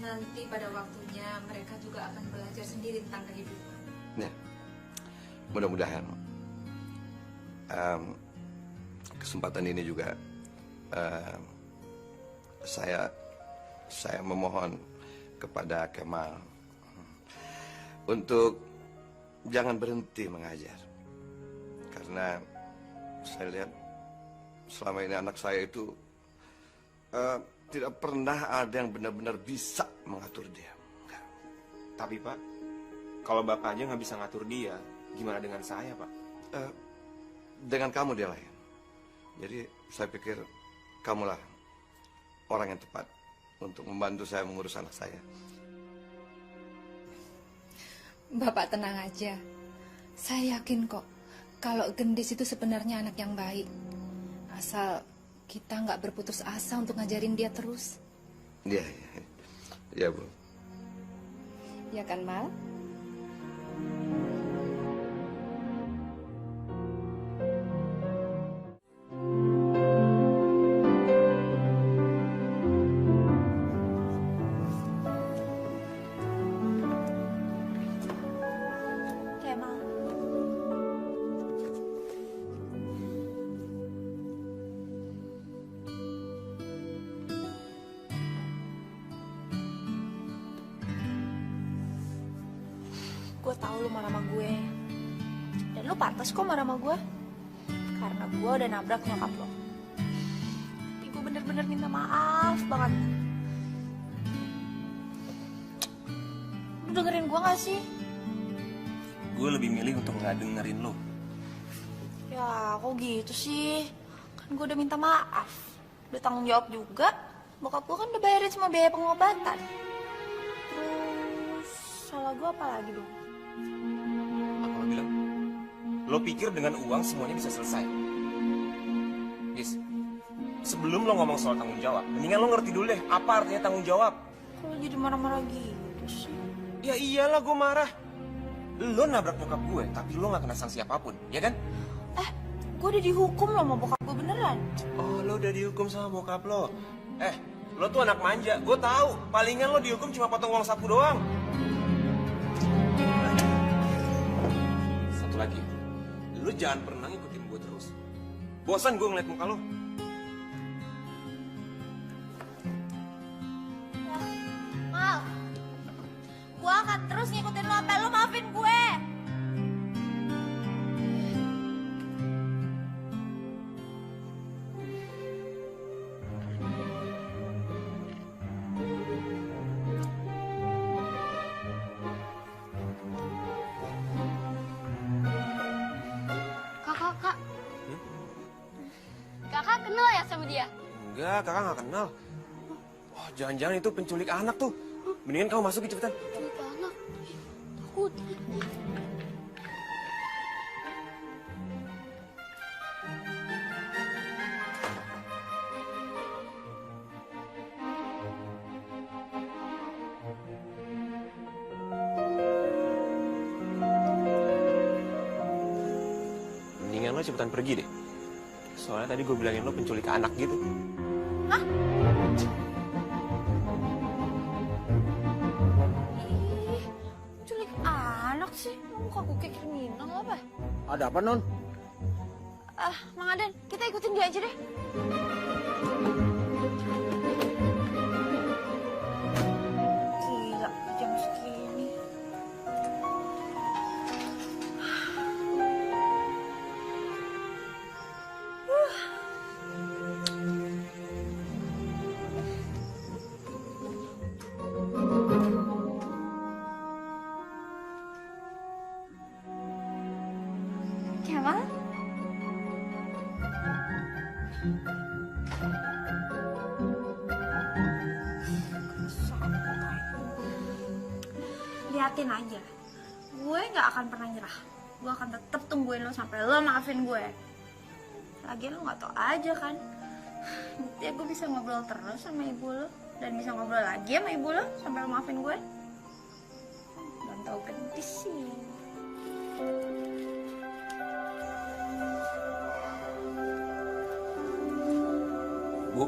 Nanti pada waktunya mereka juga akan belajar sendiri tentang kehidupan. Ya, mudah-mudahan kesempatan ini juga saya memohon kepada Kemal untuk jangan berhenti mengajar, karena saya lihat selama ini anak saya itu tidak pernah ada yang benar-benar bisa mengatur dia. Enggak. Tapi Pak, kalau Bapak aja nggak bisa ngatur dia, gimana dengan saya, Pak? Dengan kamu dia lain. Jadi saya pikir kamulah orang yang tepat untuk membantu saya mengurus anak saya. Bapak tenang aja. Saya yakin kok kalau Gendis itu sebenarnya anak yang baik. Asal kita nggak berputus asa untuk ngajarin dia terus. Iya, ya, Bu. Ya kan, Mal? Kemal. Gue tahu lu marah sama gue. Dan lu pantas kok marah sama gue. Karena gue udah nabrak nyokap lo. Tapi gue bener-bener minta maaf banget. Lu dengerin gue gak sih? Gue lebih milih untuk nggak dengerin lo. Ya, kok gitu sih? Kan gue udah minta maaf. Udah tanggung jawab juga. Bokap gue kan udah bayarin semua biaya pengobatan. Terus, salah gue apa lagi dong? Apa lo bilang? Lo pikir dengan uang semuanya bisa selesai? Gis, sebelum lo ngomong soal tanggung jawab, mendingan lo ngerti dulu deh apa artinya tanggung jawab. Kok lo jadi marah-marah gitu sih? Ya iyalah gue marah. Lo nabrak nyokap gue, tapi lo gak kena sanksi apapun, ya kan? Gue udah dihukum loh sama bokap gue beneran. Oh, lo udah dihukum sama bokap lo. Lo tuh anak manja, gue tahu. Palingan lo dihukum cuma potong uang saku doang. Satu lagi, lo jangan pernah ngikutin gue terus. Bosan gue ngeliat muka lo. Mal, gue akan terus ngikutin lo sampai lo maafin gue. Kakak kenal ya sama dia? Enggak, kakak gak kenal. Oh, jangan-jangan itu penculik anak tuh. Mendingan kamu masuk cepetan. Penculik anak? Takut. lo cepetan pergi deh. Soalnya tadi gue bilangin lo penculik anak gitu. Hah? Ih, penculik anak sih? Lo muka gue kayak kriminal apa? Ada apa, Non? Mang Aden, kita ikutin dia aja deh. Gila, jam segini. Kemal? Liatin aja, gue gak akan pernah nyerah. Gue akan tetap tungguin lo sampai lo maafin gue. Lagian lo gak tau aja kan, buktinya gue bisa ngobrol terus sama ibu lo, dan bisa ngobrol lagi sama ibu lo sampai lo maafin gue. Belum tau gendis sih. Bu.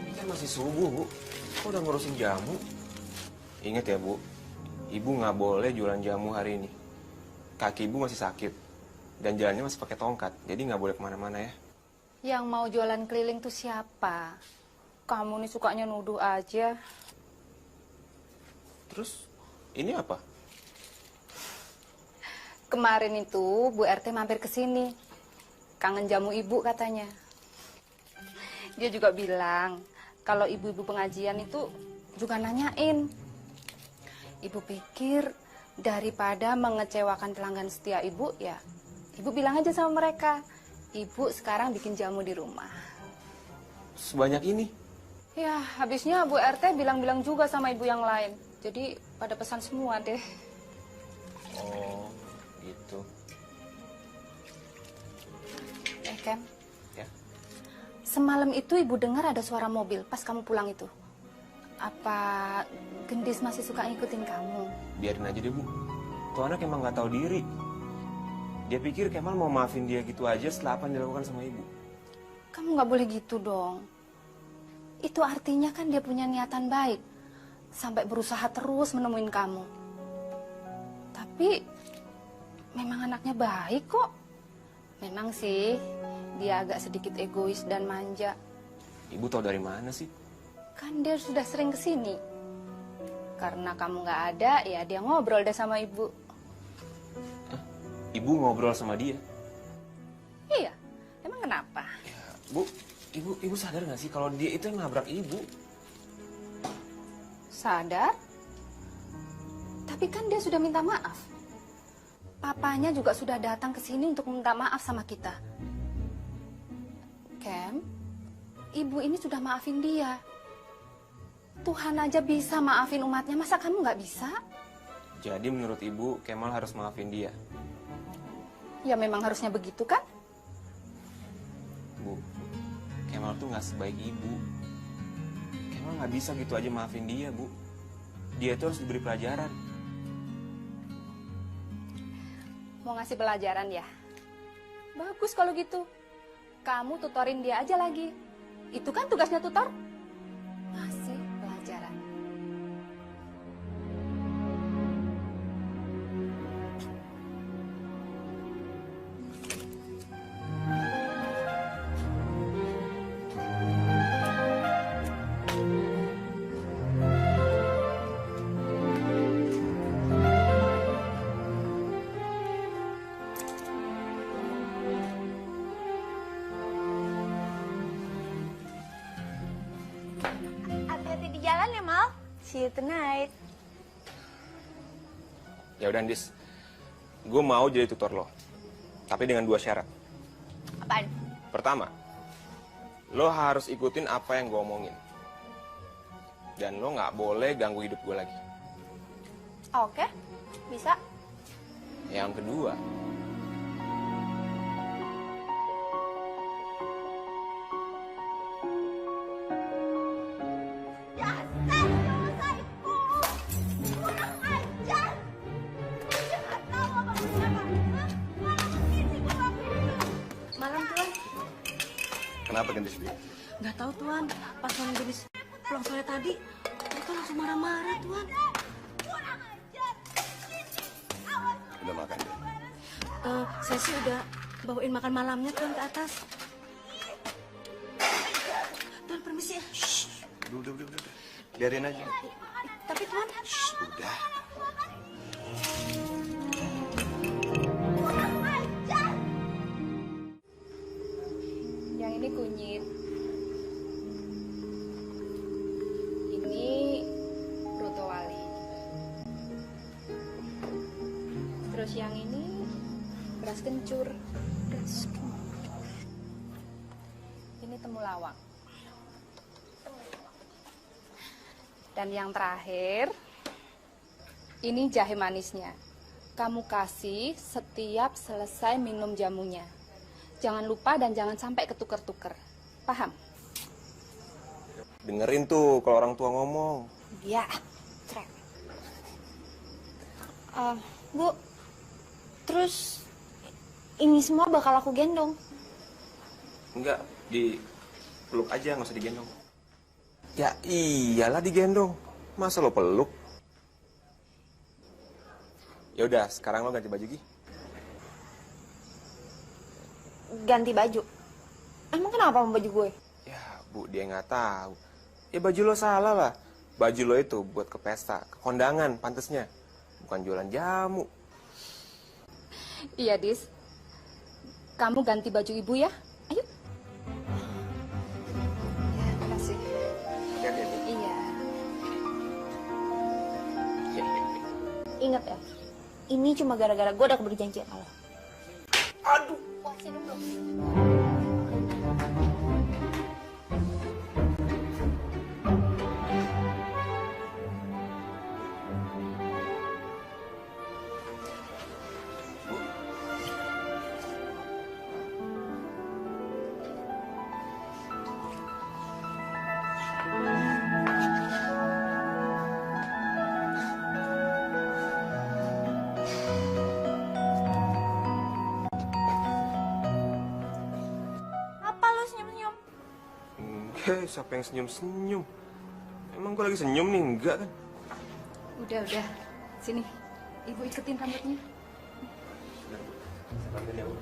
Ini kan masih subuh, Bu. Kok udah ngurusin jamu? Ingat ya, Bu. Ibu nggak boleh jualan jamu hari ini. Kaki ibu masih sakit. Dan jalannya masih pakai tongkat. Jadi nggak boleh kemana-mana ya. Yang mau jualan keliling tuh siapa? Kamu nih sukanya nuduh aja. Terus, ini apa? Kemarin itu Bu RT mampir ke sini. Kangen jamu ibu katanya. Dia juga bilang kalau ibu-ibu pengajian itu juga nanyain. Ibu pikir daripada mengecewakan pelanggan setia ibu, ya ibu bilang aja sama mereka. Ibu sekarang bikin jamu di rumah. Sebanyak ini? Ya, habisnya Bu RT bilang-bilang juga sama ibu yang lain. Jadi pada pesan semua deh. Oh, gitu. Kem, Ya. semalam itu ibu dengar ada suara mobil pas kamu pulang itu. Apa Gendis masih suka ngikutin kamu? Biarin aja deh, Bu. Tuh anak emang nggak tahu diri. Dia pikir Kemal mau maafin dia gitu aja setelah apa yang dilakukan sama ibu. Kamu nggak boleh gitu dong. Itu artinya kan dia punya niatan baik. Sampai berusaha terus menemuin kamu. Tapi memang anaknya baik kok. Memang sih dia agak sedikit egois dan manja. Ibu tahu dari mana sih? Kan dia sudah sering kesini. Karena kamu nggak ada, ya dia ngobrol deh sama ibu. Ibu ngobrol sama dia? Iya, emang kenapa? Ya, Bu, ibu sadar nggak sih kalau dia itu yang nabrak ibu? Sadar? Tapi kan dia sudah minta maaf. Papanya juga sudah datang ke sini untuk minta maaf sama kita. Kem, ibu ini sudah maafin dia. Tuhan aja bisa maafin umatnya, masa kamu nggak bisa? Jadi menurut ibu, Kemal harus maafin dia? Ya memang harusnya begitu kan? Bu, Kemal tuh nggak sebaik ibu. Kemal nggak bisa gitu aja maafin dia, Bu. Dia tuh harus diberi pelajaran. Mau ngasih pelajaran ya? Bagus kalau gitu. Kamu tutorin dia aja lagi. Itu kan tugasnya tutor. Ngasih pelajaran. Hati-hati di jalan ya, Mal. See you tonight. Ya udah, Andis. Gue mau jadi tutor lo. Tapi dengan 2 syarat. Apaan? Pertama, lo harus ikutin apa yang gue omongin. Dan lo nggak boleh ganggu hidup gue lagi. Oke, bisa. Yang kedua, Dasar dosa itu! Kurang ajar! Kenapa gendis, Bi? Nggak tahu Tuan, pas non gendis pulang sore tadi, mereka langsung marah-marah Tuan. Udah makan, Bi? Saya sih udah bawain makan malamnya Tuan ke atas. Tuan permisi ya. Udah. Biarin aja. Tapi Tuan. Udah. Yang ini kunyit. Ini Broto Wali. Terus yang ini beras kencur. Ini temulawak. Dan yang terakhir, ini jahe manisnya. Kamu kasih setiap selesai minum jamunya. Jangan lupa dan jangan sampai ketuker-tuker. Paham? Dengerin tuh kalau orang tua ngomong. Iya. Bu, terus ini semua bakal aku gendong. Enggak, dipeluk aja, nggak usah digendong. Ya iyalah digendong. Masa lo peluk? Ya udah, sekarang lo ganti baju Gi. Ganti baju? Emang kenapa sama baju gue? Ya, Bu, dia nggak tahu. Ya baju lo salah lah. Baju lo itu buat ke pesta, ke kondangan pantesnya. Bukan jualan jamu. Iya, Dis. Kamu ganti baju ibu ya. Ayo. Ya, makasih. Hati-hati. Iya. Ingat ya, ini cuma gara-gara gue udah kebeli janji sama lo. Aduh. Wah, sini dulu. Siapa yang senyum-senyum? Emang gue lagi senyum nih? Enggak kan? Udah. Sini. Ibu iketin rambutnya. Sampai ya, Bu.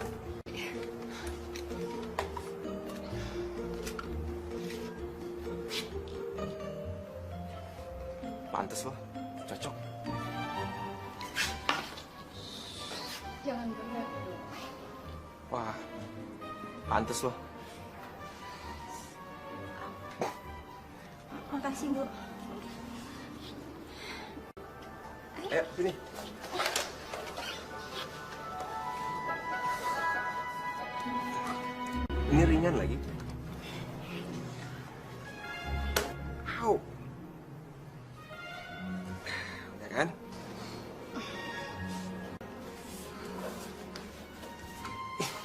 Pantes loh, cocok. Jangan bener. Wah, pantes loh. Makasih, Bu. Ayo, sini. Ini ringan lagi. Au. Udah kan?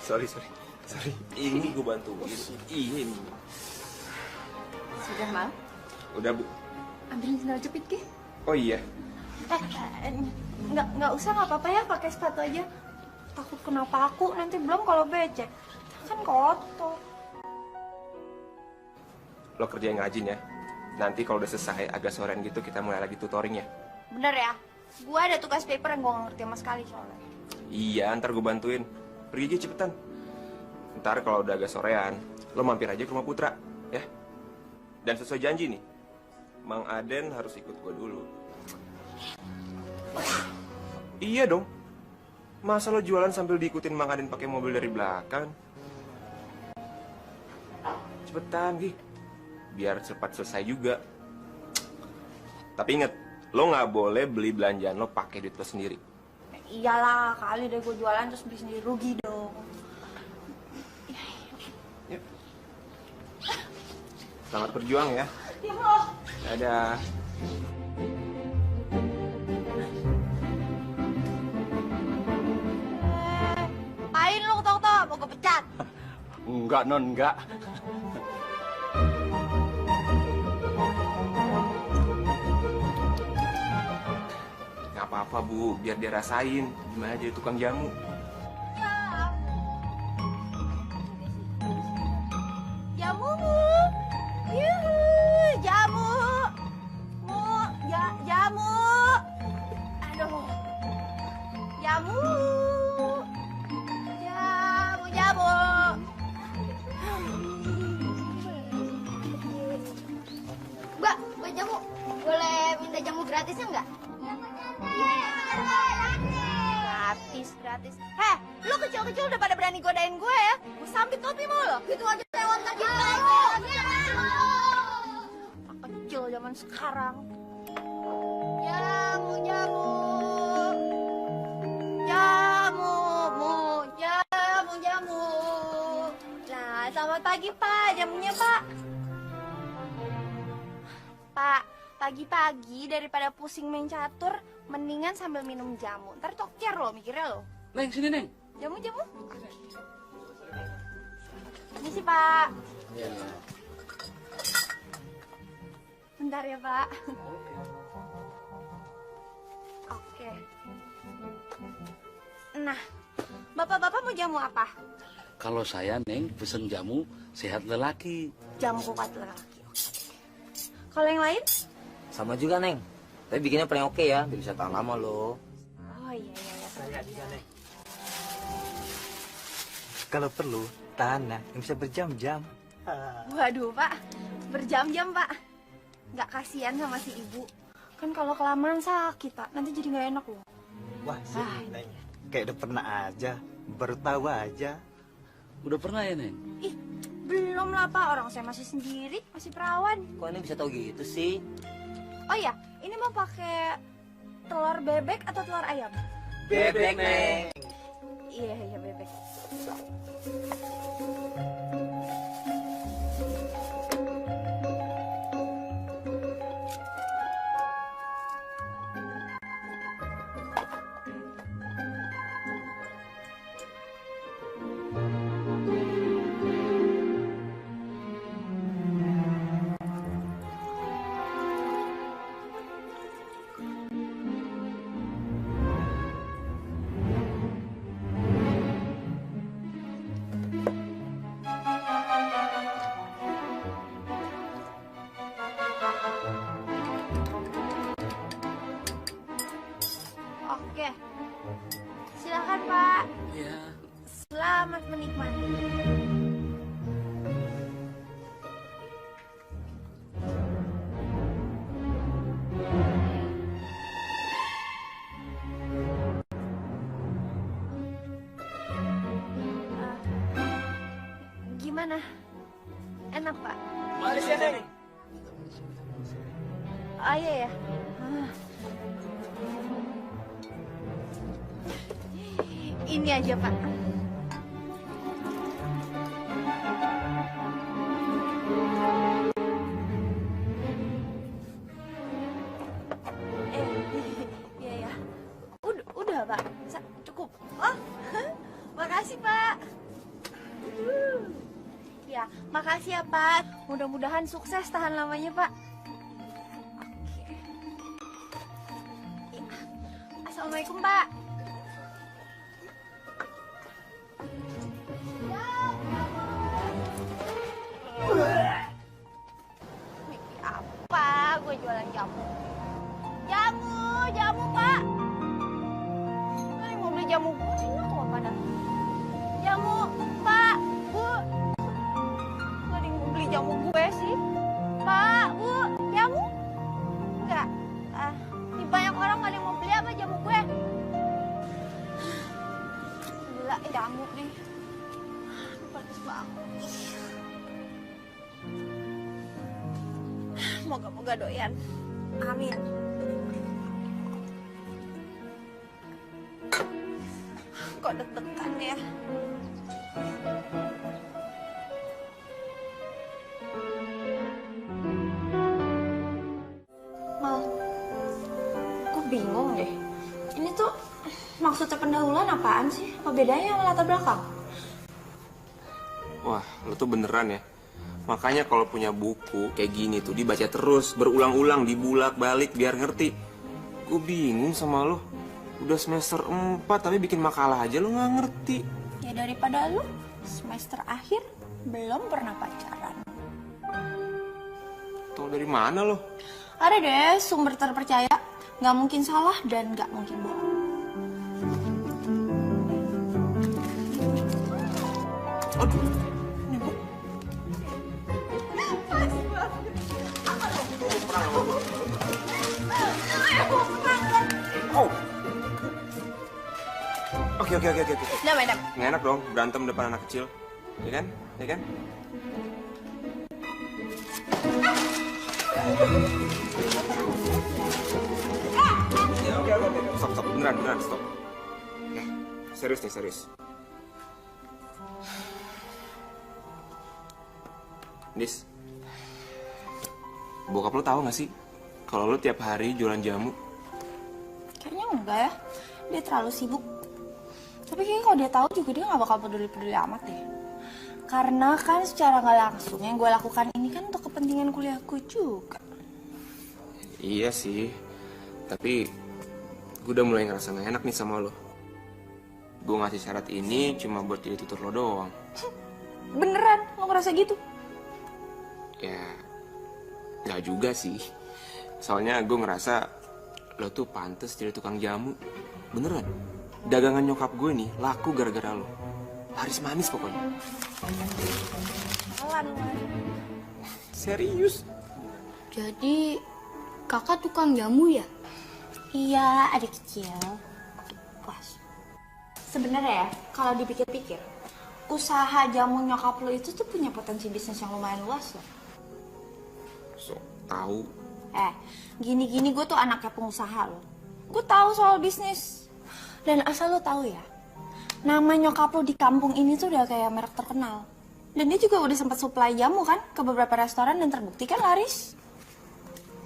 Sorry. Ini gue bantuin. Ini. Sudah, Mal? Udah, Bu. Ambilin sendal jepit, Ki. Oh iya. Nggak usah, nggak apa-apa ya, pakai sepatu aja. Takut kenapa aku, nanti belum kalau becek. Kan kotor. Lo kerja yang rajin ya. Nanti kalau udah selesai agak sorean gitu kita mulai lagi tutoring ya. Bener ya? Gue ada tugas paper yang gue nggak ngerti sama sekali soalnya. Iya, ntar gue bantuin. Pergi aja cepetan. Ntar kalau udah agak sorean, lo mampir aja ke rumah Putra, ya. Dan sesuai janji nih, Mang Aden harus ikut gue dulu. Iya dong. Masa lo jualan sambil diikutin Mang Aden pakai mobil dari belakang? Cepetan, Gi. Biar cepat selesai juga. Tapi inget, lo nggak boleh beli belanjaan lo pakai duit lo sendiri. Iyalah, kali deh gue jualan terus beli sendiri, rugi dong. Yuk. Selamat berjuang ya. Iya, Bu. Dadah. Ngapain lo ketawa-ketawa? Mau gue pecat? Enggak, Non, enggak. Nggak apa-apa, Bu. Biar dia rasain gimana jadi tukang jamu. Ya jamu gratisnya nggak? Gratis. Heh, lu kecil-kecil udah pada berani godain gue ya? Gue sambit topi mau lo. Gitu aja lewat kaki kecil zaman sekarang. Jamu. Nah, selamat pagi Pak, jamunya Pak. Pak, pagi-pagi daripada pusing main catur, mendingan sambil minum jamu. Ntar tokcer lo mikirnya lo. Neng, sini Neng. Jamu. Ini sih Pak. Bentar ya Pak. Oke. Nah, bapak-bapak mau jamu apa? Kalau saya Neng pesen jamu sehat lelaki. Jamu kuat lelaki. Kalau yang lain? Sama juga, Neng. Tapi bikinnya paling oke ya, biar bisa tahan lama loh. Oh iya. Saya juga, Neng. Kalau perlu, tanah yang bisa berjam-jam. Waduh, Pak. Berjam-jam, Pak. Nggak kasihan sama si ibu. Kan kalau kelamaan sakit, Pak. Nanti jadi nggak enak loh. Wah, sih, Neng. Kayak udah pernah aja. Baru tahu aja. Udah pernah ya, Neng? Ih, belum lah, Pak. Orang saya masih sendiri, masih perawan. Kok ini bisa tahu gitu sih? Oh iya, ini mau pakai telur bebek atau telur ayam? Bebek, Neng. Iya, bebek. Oke, silakan Pak. Iya. Selamat menikmati. Gimana? Enak Pak? Manis ya, Neng. Ah iya ya. Ini aja Pak. Iya. Udah Pak. Cukup. Oh, makasih Pak. Ya, makasih ya Pak. Mudah-mudahan sukses tahan lamanya Pak. Oke. Ya. Assalamualaikum Pak. Mimpi apa? Gue jualan jamu. Jamu Pak. Mau beli jamu gue enak tuh apa dah? Jamu Pak, Bu. Gak ada yang mau beli jamu gue sih. Pak, Bu, jamu? Enggak. Nih banyak orang gak ada yang mau beli apa jamu gue. Gila, jamu nih. Panas banget. Moga-moga doyan. Amin. Kok deg-degan ya? Mal, gue bingung deh. Ini tuh maksudnya pendahuluan apaan sih? Apa bedanya sama latar belakang? Wah, lu tuh beneran ya. Makanya kalau punya buku kayak gini tuh dibaca terus, berulang-ulang, dibulak-balik biar ngerti. Gue bingung sama lu. Udah semester 4 tapi bikin makalah aja lu nggak ngerti. Ya daripada lu semester akhir belum pernah pacaran. Tahu dari mana lo? Ada deh sumber terpercaya. Nggak mungkin salah dan nggak mungkin bohong. Aduh. Oke. Damai. Nggak enak dong berantem depan anak kecil. Ya kan? Ya, oke. Stop. Beneran, stop. Serius. Dis, bokap lo tahu nggak sih kalau lo tiap hari jualan jamu? Kayaknya enggak ya. Dia terlalu sibuk. Tapi kayaknya kalau dia tahu juga dia nggak bakal peduli amat deh. Karena kan secara nggak langsung yang gue lakukan ini kan untuk kepentingan kuliahku juga. Iya sih, tapi gue udah mulai ngerasa nggak enak nih sama lo. Gue ngasih syarat ini cuma buat jadi tutor lo doang. Beneran? Lo ngerasa gitu? Ya, nggak juga sih. Soalnya gue ngerasa lo tuh pantas jadi tukang jamu. Beneran. Dagangan nyokap gue nih laku gara-gara lo. Laris manis pokoknya. Alan. Serius? Jadi kakak tukang jamu ya? Iya, adik kecil. Puas. Sebenarnya ya, kalau dipikir-pikir, usaha jamu nyokap lo itu tuh punya potensi bisnis yang lumayan luas loh. So, tahu. Gini-gini gue tuh anaknya pengusaha loh. Gue tahu soal bisnis. Dan asal lo tahu ya, nama nyokap lo di kampung ini tuh udah kayak merek terkenal. Dan dia juga udah sempat supply jamu kan ke beberapa restoran dan terbukti kan laris.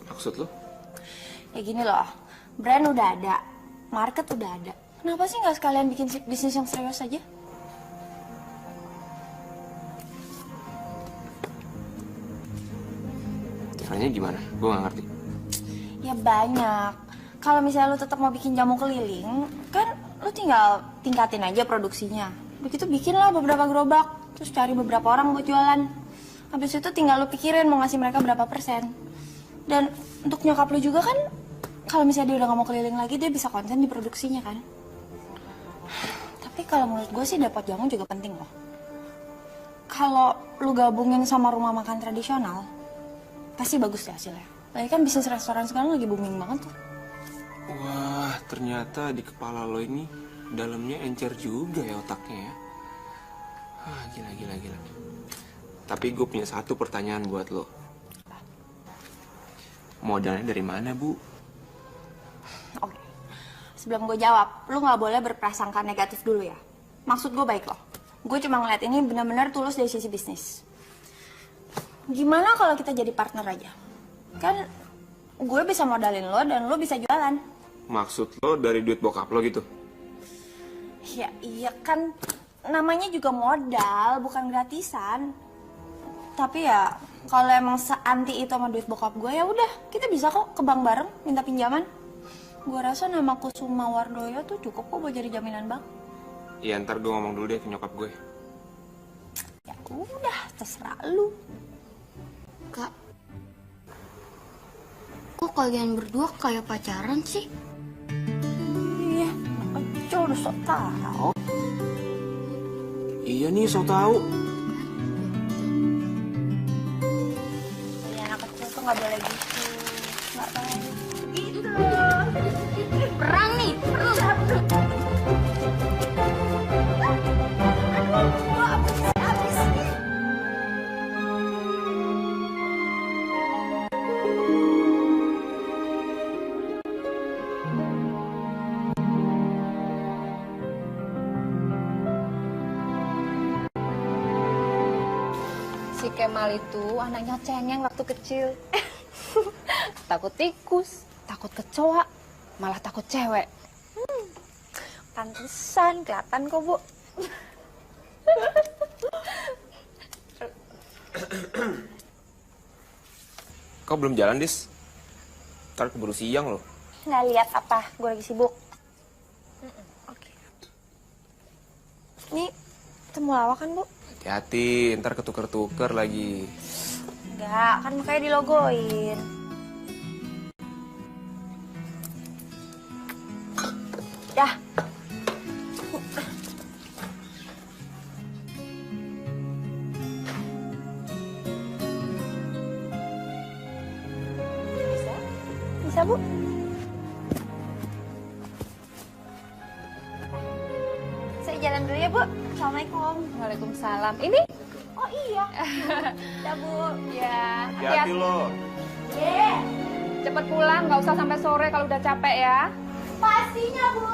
Maksud lo? Ya gini loh, brand udah ada, market udah ada. Kenapa sih nggak sekalian bikin bisnis yang serius aja? Caranya gimana? Gue gak ngerti. Ya banyak. Kalau misalnya lo tetap mau bikin jamu keliling, kan lo tinggal tingkatin aja produksinya. Begitu bikinlah beberapa gerobak, terus cari beberapa orang buat jualan. Habis itu tinggal lo pikirin mau ngasih mereka berapa persen. Dan untuk nyokap lo juga kan, kalau misalnya dia udah gak mau keliling lagi, dia bisa konsen di produksinya kan. Tapi kalau menurut gue sih dapat jamu juga penting loh. Kalau lo gabungin sama rumah makan tradisional, pasti bagus deh hasilnya. Lagi kan bisnis restoran sekarang lagi booming banget tuh. Wah, ternyata di kepala lo ini dalamnya encer juga ya otaknya ya. Gila. Tapi gue punya satu pertanyaan buat lo. Modalnya dari mana, Bu? Oke. Sebelum gue jawab, lo gak boleh berprasangka negatif dulu ya. Maksud gue baik loh. Gue cuma ngeliat ini benar-benar tulus dari sisi bisnis. Gimana kalau kita jadi partner aja? Kan gue bisa modalin lo dan lo bisa jualan. Maksud lo dari duit bokap lo gitu? Ya iya kan, namanya juga modal, bukan gratisan. Tapi ya kalau emang seanti itu sama duit bokap gue, ya udah kita bisa kok ke bank bareng minta pinjaman. Gue rasa nama Kusuma Wardoyo tuh cukup kok buat jadi jaminan bank. Ya ntar gue ngomong dulu deh ke nyokap gue. Ya udah, terserah lu. Kak, kok kalian berdua kayak pacaran sih? Iya, kecil udah sok tahu. Iya nih, sok tahu. Jadi anak kecil tuh nggak boleh gitu, nggak tahu. Gitu. Perang nih, perang. Si Kemal itu anaknya cengeng waktu kecil. Takut tikus, takut kecoa, malah takut cewek. Pantesan, kelihatan kok, Bu. Kau belum jalan, Dis? Ntar keburu siang loh. Nggak lihat apa, gue lagi sibuk. Oke. Ini temulawak kan, Bu? Hati-hati, ntar ketuker-tuker lagi. Enggak, kan makanya dilogoin. Dah. Bisa? Bisa, Bu? ya, Bu. Assalamualaikum. Waalaikumsalam. Ini? Oh iya. Ya, Bu. Ya. Hati-hati lo. Cepet pulang, nggak usah sampai sore kalau udah capek ya. Pastinya, Bu.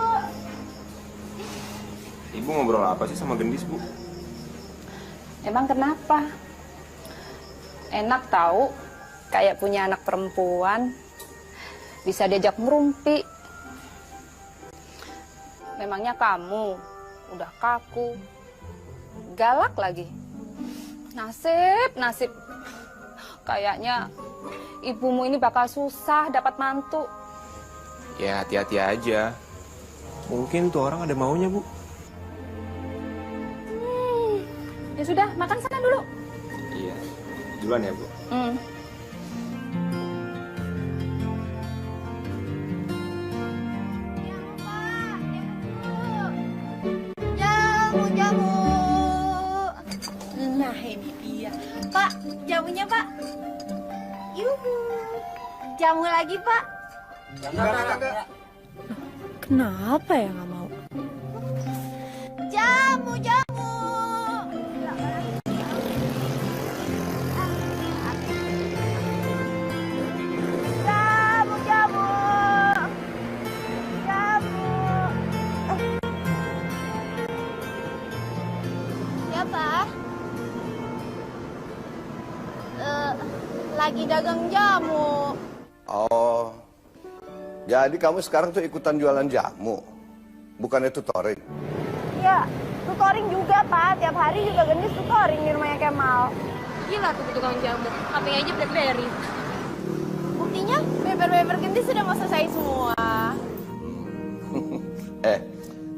Ibu ngobrol apa sih sama Gendis, Bu? Emang kenapa? Enak tahu, kayak punya anak perempuan, bisa diajak merumpi. Memangnya kamu udah kaku, galak lagi. Nasib. Kayaknya ibumu ini bakal susah dapat mantu. Ya hati-hati aja. Mungkin tuh orang ada maunya, Bu. Ya sudah, makan sana dulu. Iya. Duluan ya, Bu. Jamu. Nah, ini dia. Pak, jamunya, Pak. Yuhu. Jamu lagi, Pak. Enggak. Kenapa ya nggak mau? Jamu. Ya, Pak. Lagi dagang jamu. Oh, jadi kamu sekarang tuh ikutan jualan jamu, bukannya tutoring? Ya, tutoring juga, Pak. Tiap hari juga Gendis tutoring di rumahnya Kemal. Gila tuh tukang jamu, HP-nya aja BlackBerry. Buktinya, beber-beber Gendis sudah mau selesai semua.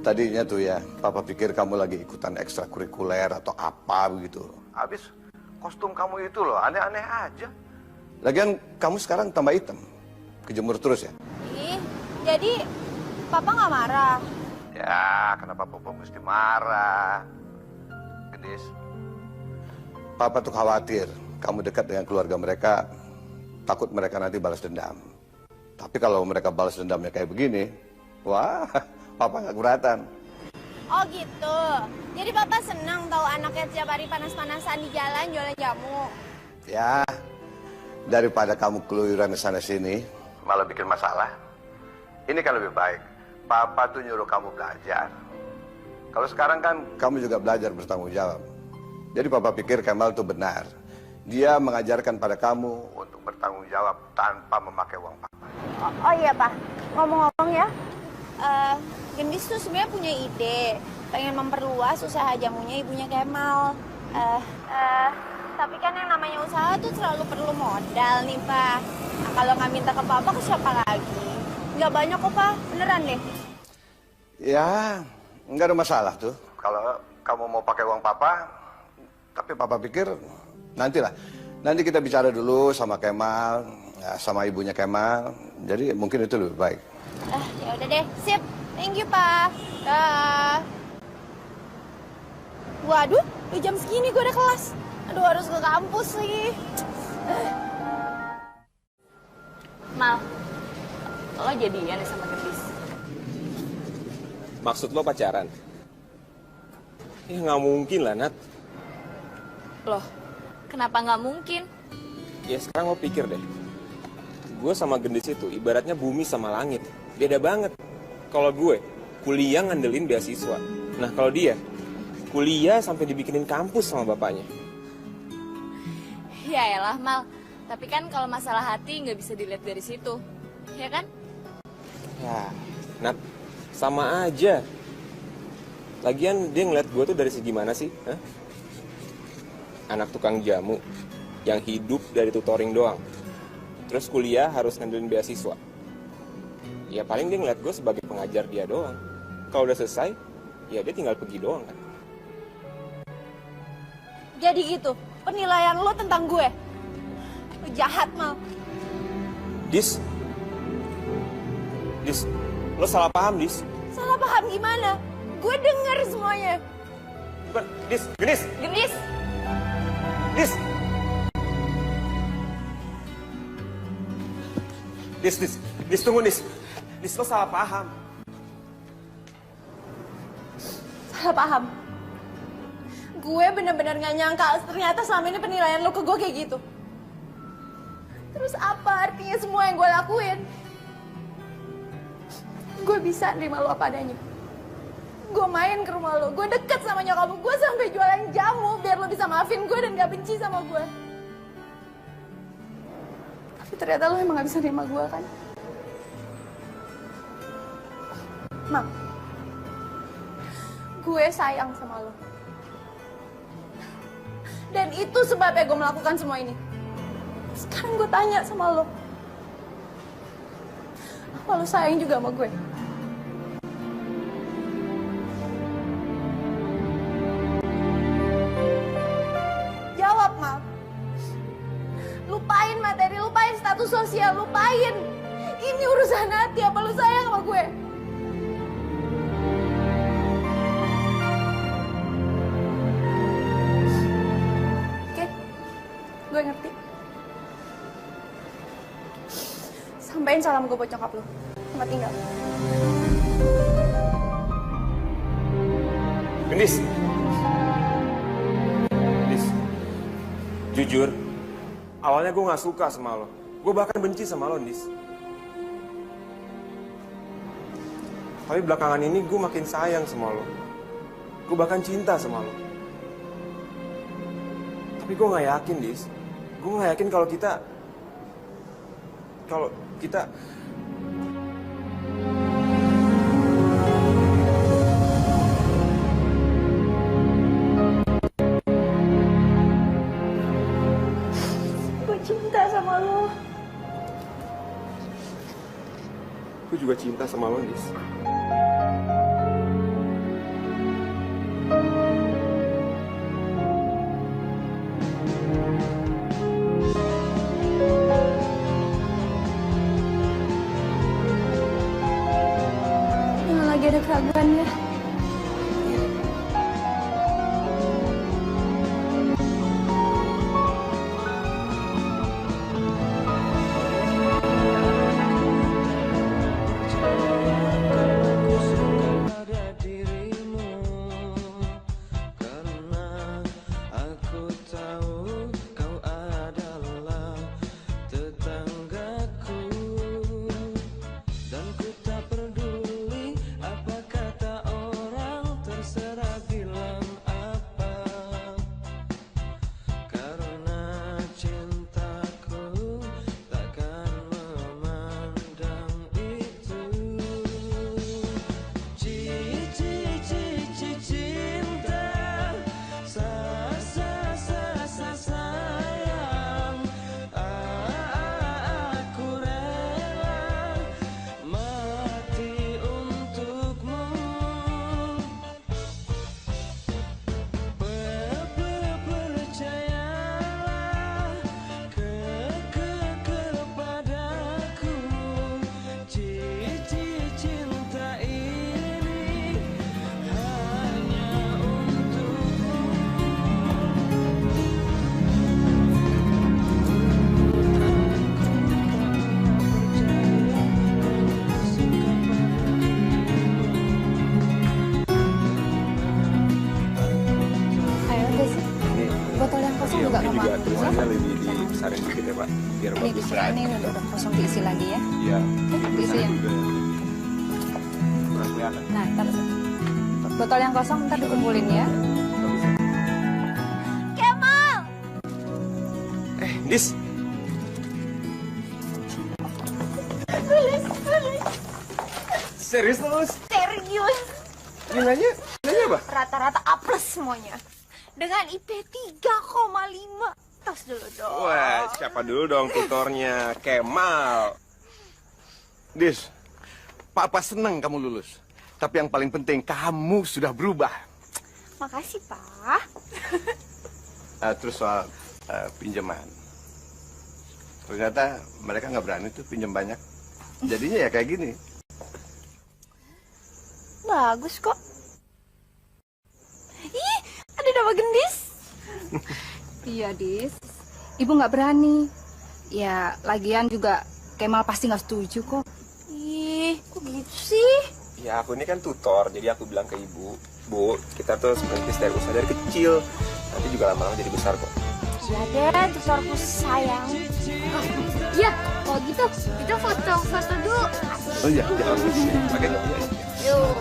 Tadinya tuh ya, Papa pikir kamu lagi ikutan ekstrakurikuler atau apa begitu. Habis kostum kamu itu loh, aneh-aneh aja. Lagian kamu sekarang tambah hitam, kejemur terus ya? Ih, jadi Papa nggak marah? Ya, kenapa Papa mesti marah? Gendis, Papa tuh khawatir kamu dekat dengan keluarga mereka, takut mereka nanti balas dendam. Tapi kalau mereka balas dendamnya kayak begini, wah, Papa nggak keberatan. Oh gitu. Jadi Papa senang tahu anaknya tiap hari panas-panasan di jalan jualan jamu. Ya, daripada kamu keluyuran ke sana sini, malah bikin masalah. Ini kan lebih baik. Papa tuh nyuruh kamu belajar. Kalau sekarang kan kamu juga belajar bertanggung jawab. Jadi Papa pikir Kemal tuh benar. Dia mengajarkan pada kamu untuk bertanggung jawab tanpa memakai uang Papa. Oh iya, Pak. Ngomong-ngomong ya, Gendis tuh sebenarnya punya ide, pengen memperluas usaha jamunya ibunya Kemal. Tapi kan yang namanya usaha tuh selalu perlu modal nih, Pak. Nah, kalau nggak minta ke Papa, ke siapa lagi? Nggak banyak kok, Pak. Beneran deh. Ya, nggak ada masalah tuh. Kalau kamu mau pakai uang Papa, tapi Papa pikir nantilah. Nanti kita bicara dulu sama Kemal, ya, sama ibunya Kemal. Jadi mungkin itu lebih baik. Ya udah deh, sip. Thank you, Pak. Dah. Waduh, udah jam segini gue ada kelas. Aduh, harus ke kampus lagi. Mal, lo jadian sama Gendis? Maksud lo pacaran? Ya nggak mungkin lah, Nat. Loh, kenapa nggak mungkin? Ya sekarang lo pikir deh. Gue sama Gendis itu ibaratnya bumi sama langit. Beda banget. Kalau gue, kuliah ngandelin beasiswa. Nah kalau dia, kuliah sampai dibikinin kampus sama bapaknya. Ya elah, Mal. Tapi kan kalau masalah hati nggak bisa dilihat dari situ. Ya kan? Ya, Nat, sama aja. Lagian dia ngeliat gue tuh dari segi mana sih? Hah? Anak tukang jamu yang hidup dari tutoring doang. Terus kuliah harus ngandelin beasiswa. Ya paling dia ngeliat gue sebagai pengajar dia doang. Kalau udah selesai, ya dia tinggal pergi doang kan. Jadi gitu, penilaian lo tentang gue. Lo jahat, Mal. Dis, lo salah paham, Dis. Salah paham gimana? Gue denger semuanya. Bukan, Gendis. Gendis. Dis, tunggu, Dis. Dis, lo salah paham. Salah paham? Gue bener-bener gak nyangka ternyata selama ini penilaian lo ke gue kayak gitu. Terus apa artinya semua yang gue lakuin? Gue bisa nerima lo apa adanya. Gue main ke rumah lo, gue deket sama nyokap lo, gue sampai jualan jamu biar lo bisa maafin gue dan gak benci sama gue. Tapi ternyata lo emang gak bisa nerima gue kan? Mam, gue sayang sama lo. Dan itu sebabnya gue melakukan semua ini. Sekarang gue tanya sama lo, apa lo sayang juga sama gue? Jawab, Mal. Lupain materi, lupain status sosial, lupain. Ini urusan hati, apa lo sayang sama gue? Oke, gue ngerti. Sampaiin salam gue buat nyokap lu. Selamat tinggal. Gendis. Gendis. Jujur, awalnya gue gak suka sama lo. Gue bahkan benci sama lo, Gendis. Tapi belakangan ini gue makin sayang sama lo. Gue bahkan cinta sama lo. Tapi gue gak yakin, Dis. Gue gak yakin kalau kita... Gue cinta sama lo. Gue juga cinta sama lo, Dis. Jangan lagi ada keraguan ya. Juga tulisannya lebih dibesarin dikit ya, Pak, biar Ini bagus. ini udah kosong, diisi lagi ya. Iya. Diisi ya. Kurang kelihatan. Nah, ntar botol yang kosong ntar dikumpulin ya. Kemal! Dis. Tulis. Serius, Lulus? Serius. Nilainya apa? Rata-rata A+ semuanya. Dengan IP 3,5. Tas dulu dong. Wah, siapa dulu dong tutornya? Kemal. Dis, Papa senang kamu lulus. Tapi yang paling penting, kamu sudah berubah. Makasih, Pak. Terus soal pinjaman. Ternyata mereka nggak berani tuh pinjam banyak. Jadinya ya kayak gini. Bagus kok. Ih, ada nama Gendis. Iya, Dis. Ibu nggak berani. Ya, lagian juga Kemal pasti nggak setuju kok. Ih, kok gitu sih? Ya, aku ini kan tutor, jadi aku bilang ke ibu. Bu, kita tuh merintis dari usaha dari kecil. Nanti juga lama-lama jadi besar kok. Ya deh, tutorku sayang. Iya, kalau gitu kita foto-foto dulu. Oh iya, jangan lupa. Pakai nggak ya? Yuk.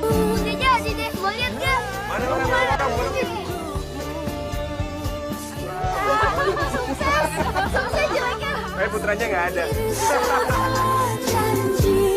Udah jadi deh, mau lihat nggak? Mana? Sukses jeleknya. Putranya nggak ada.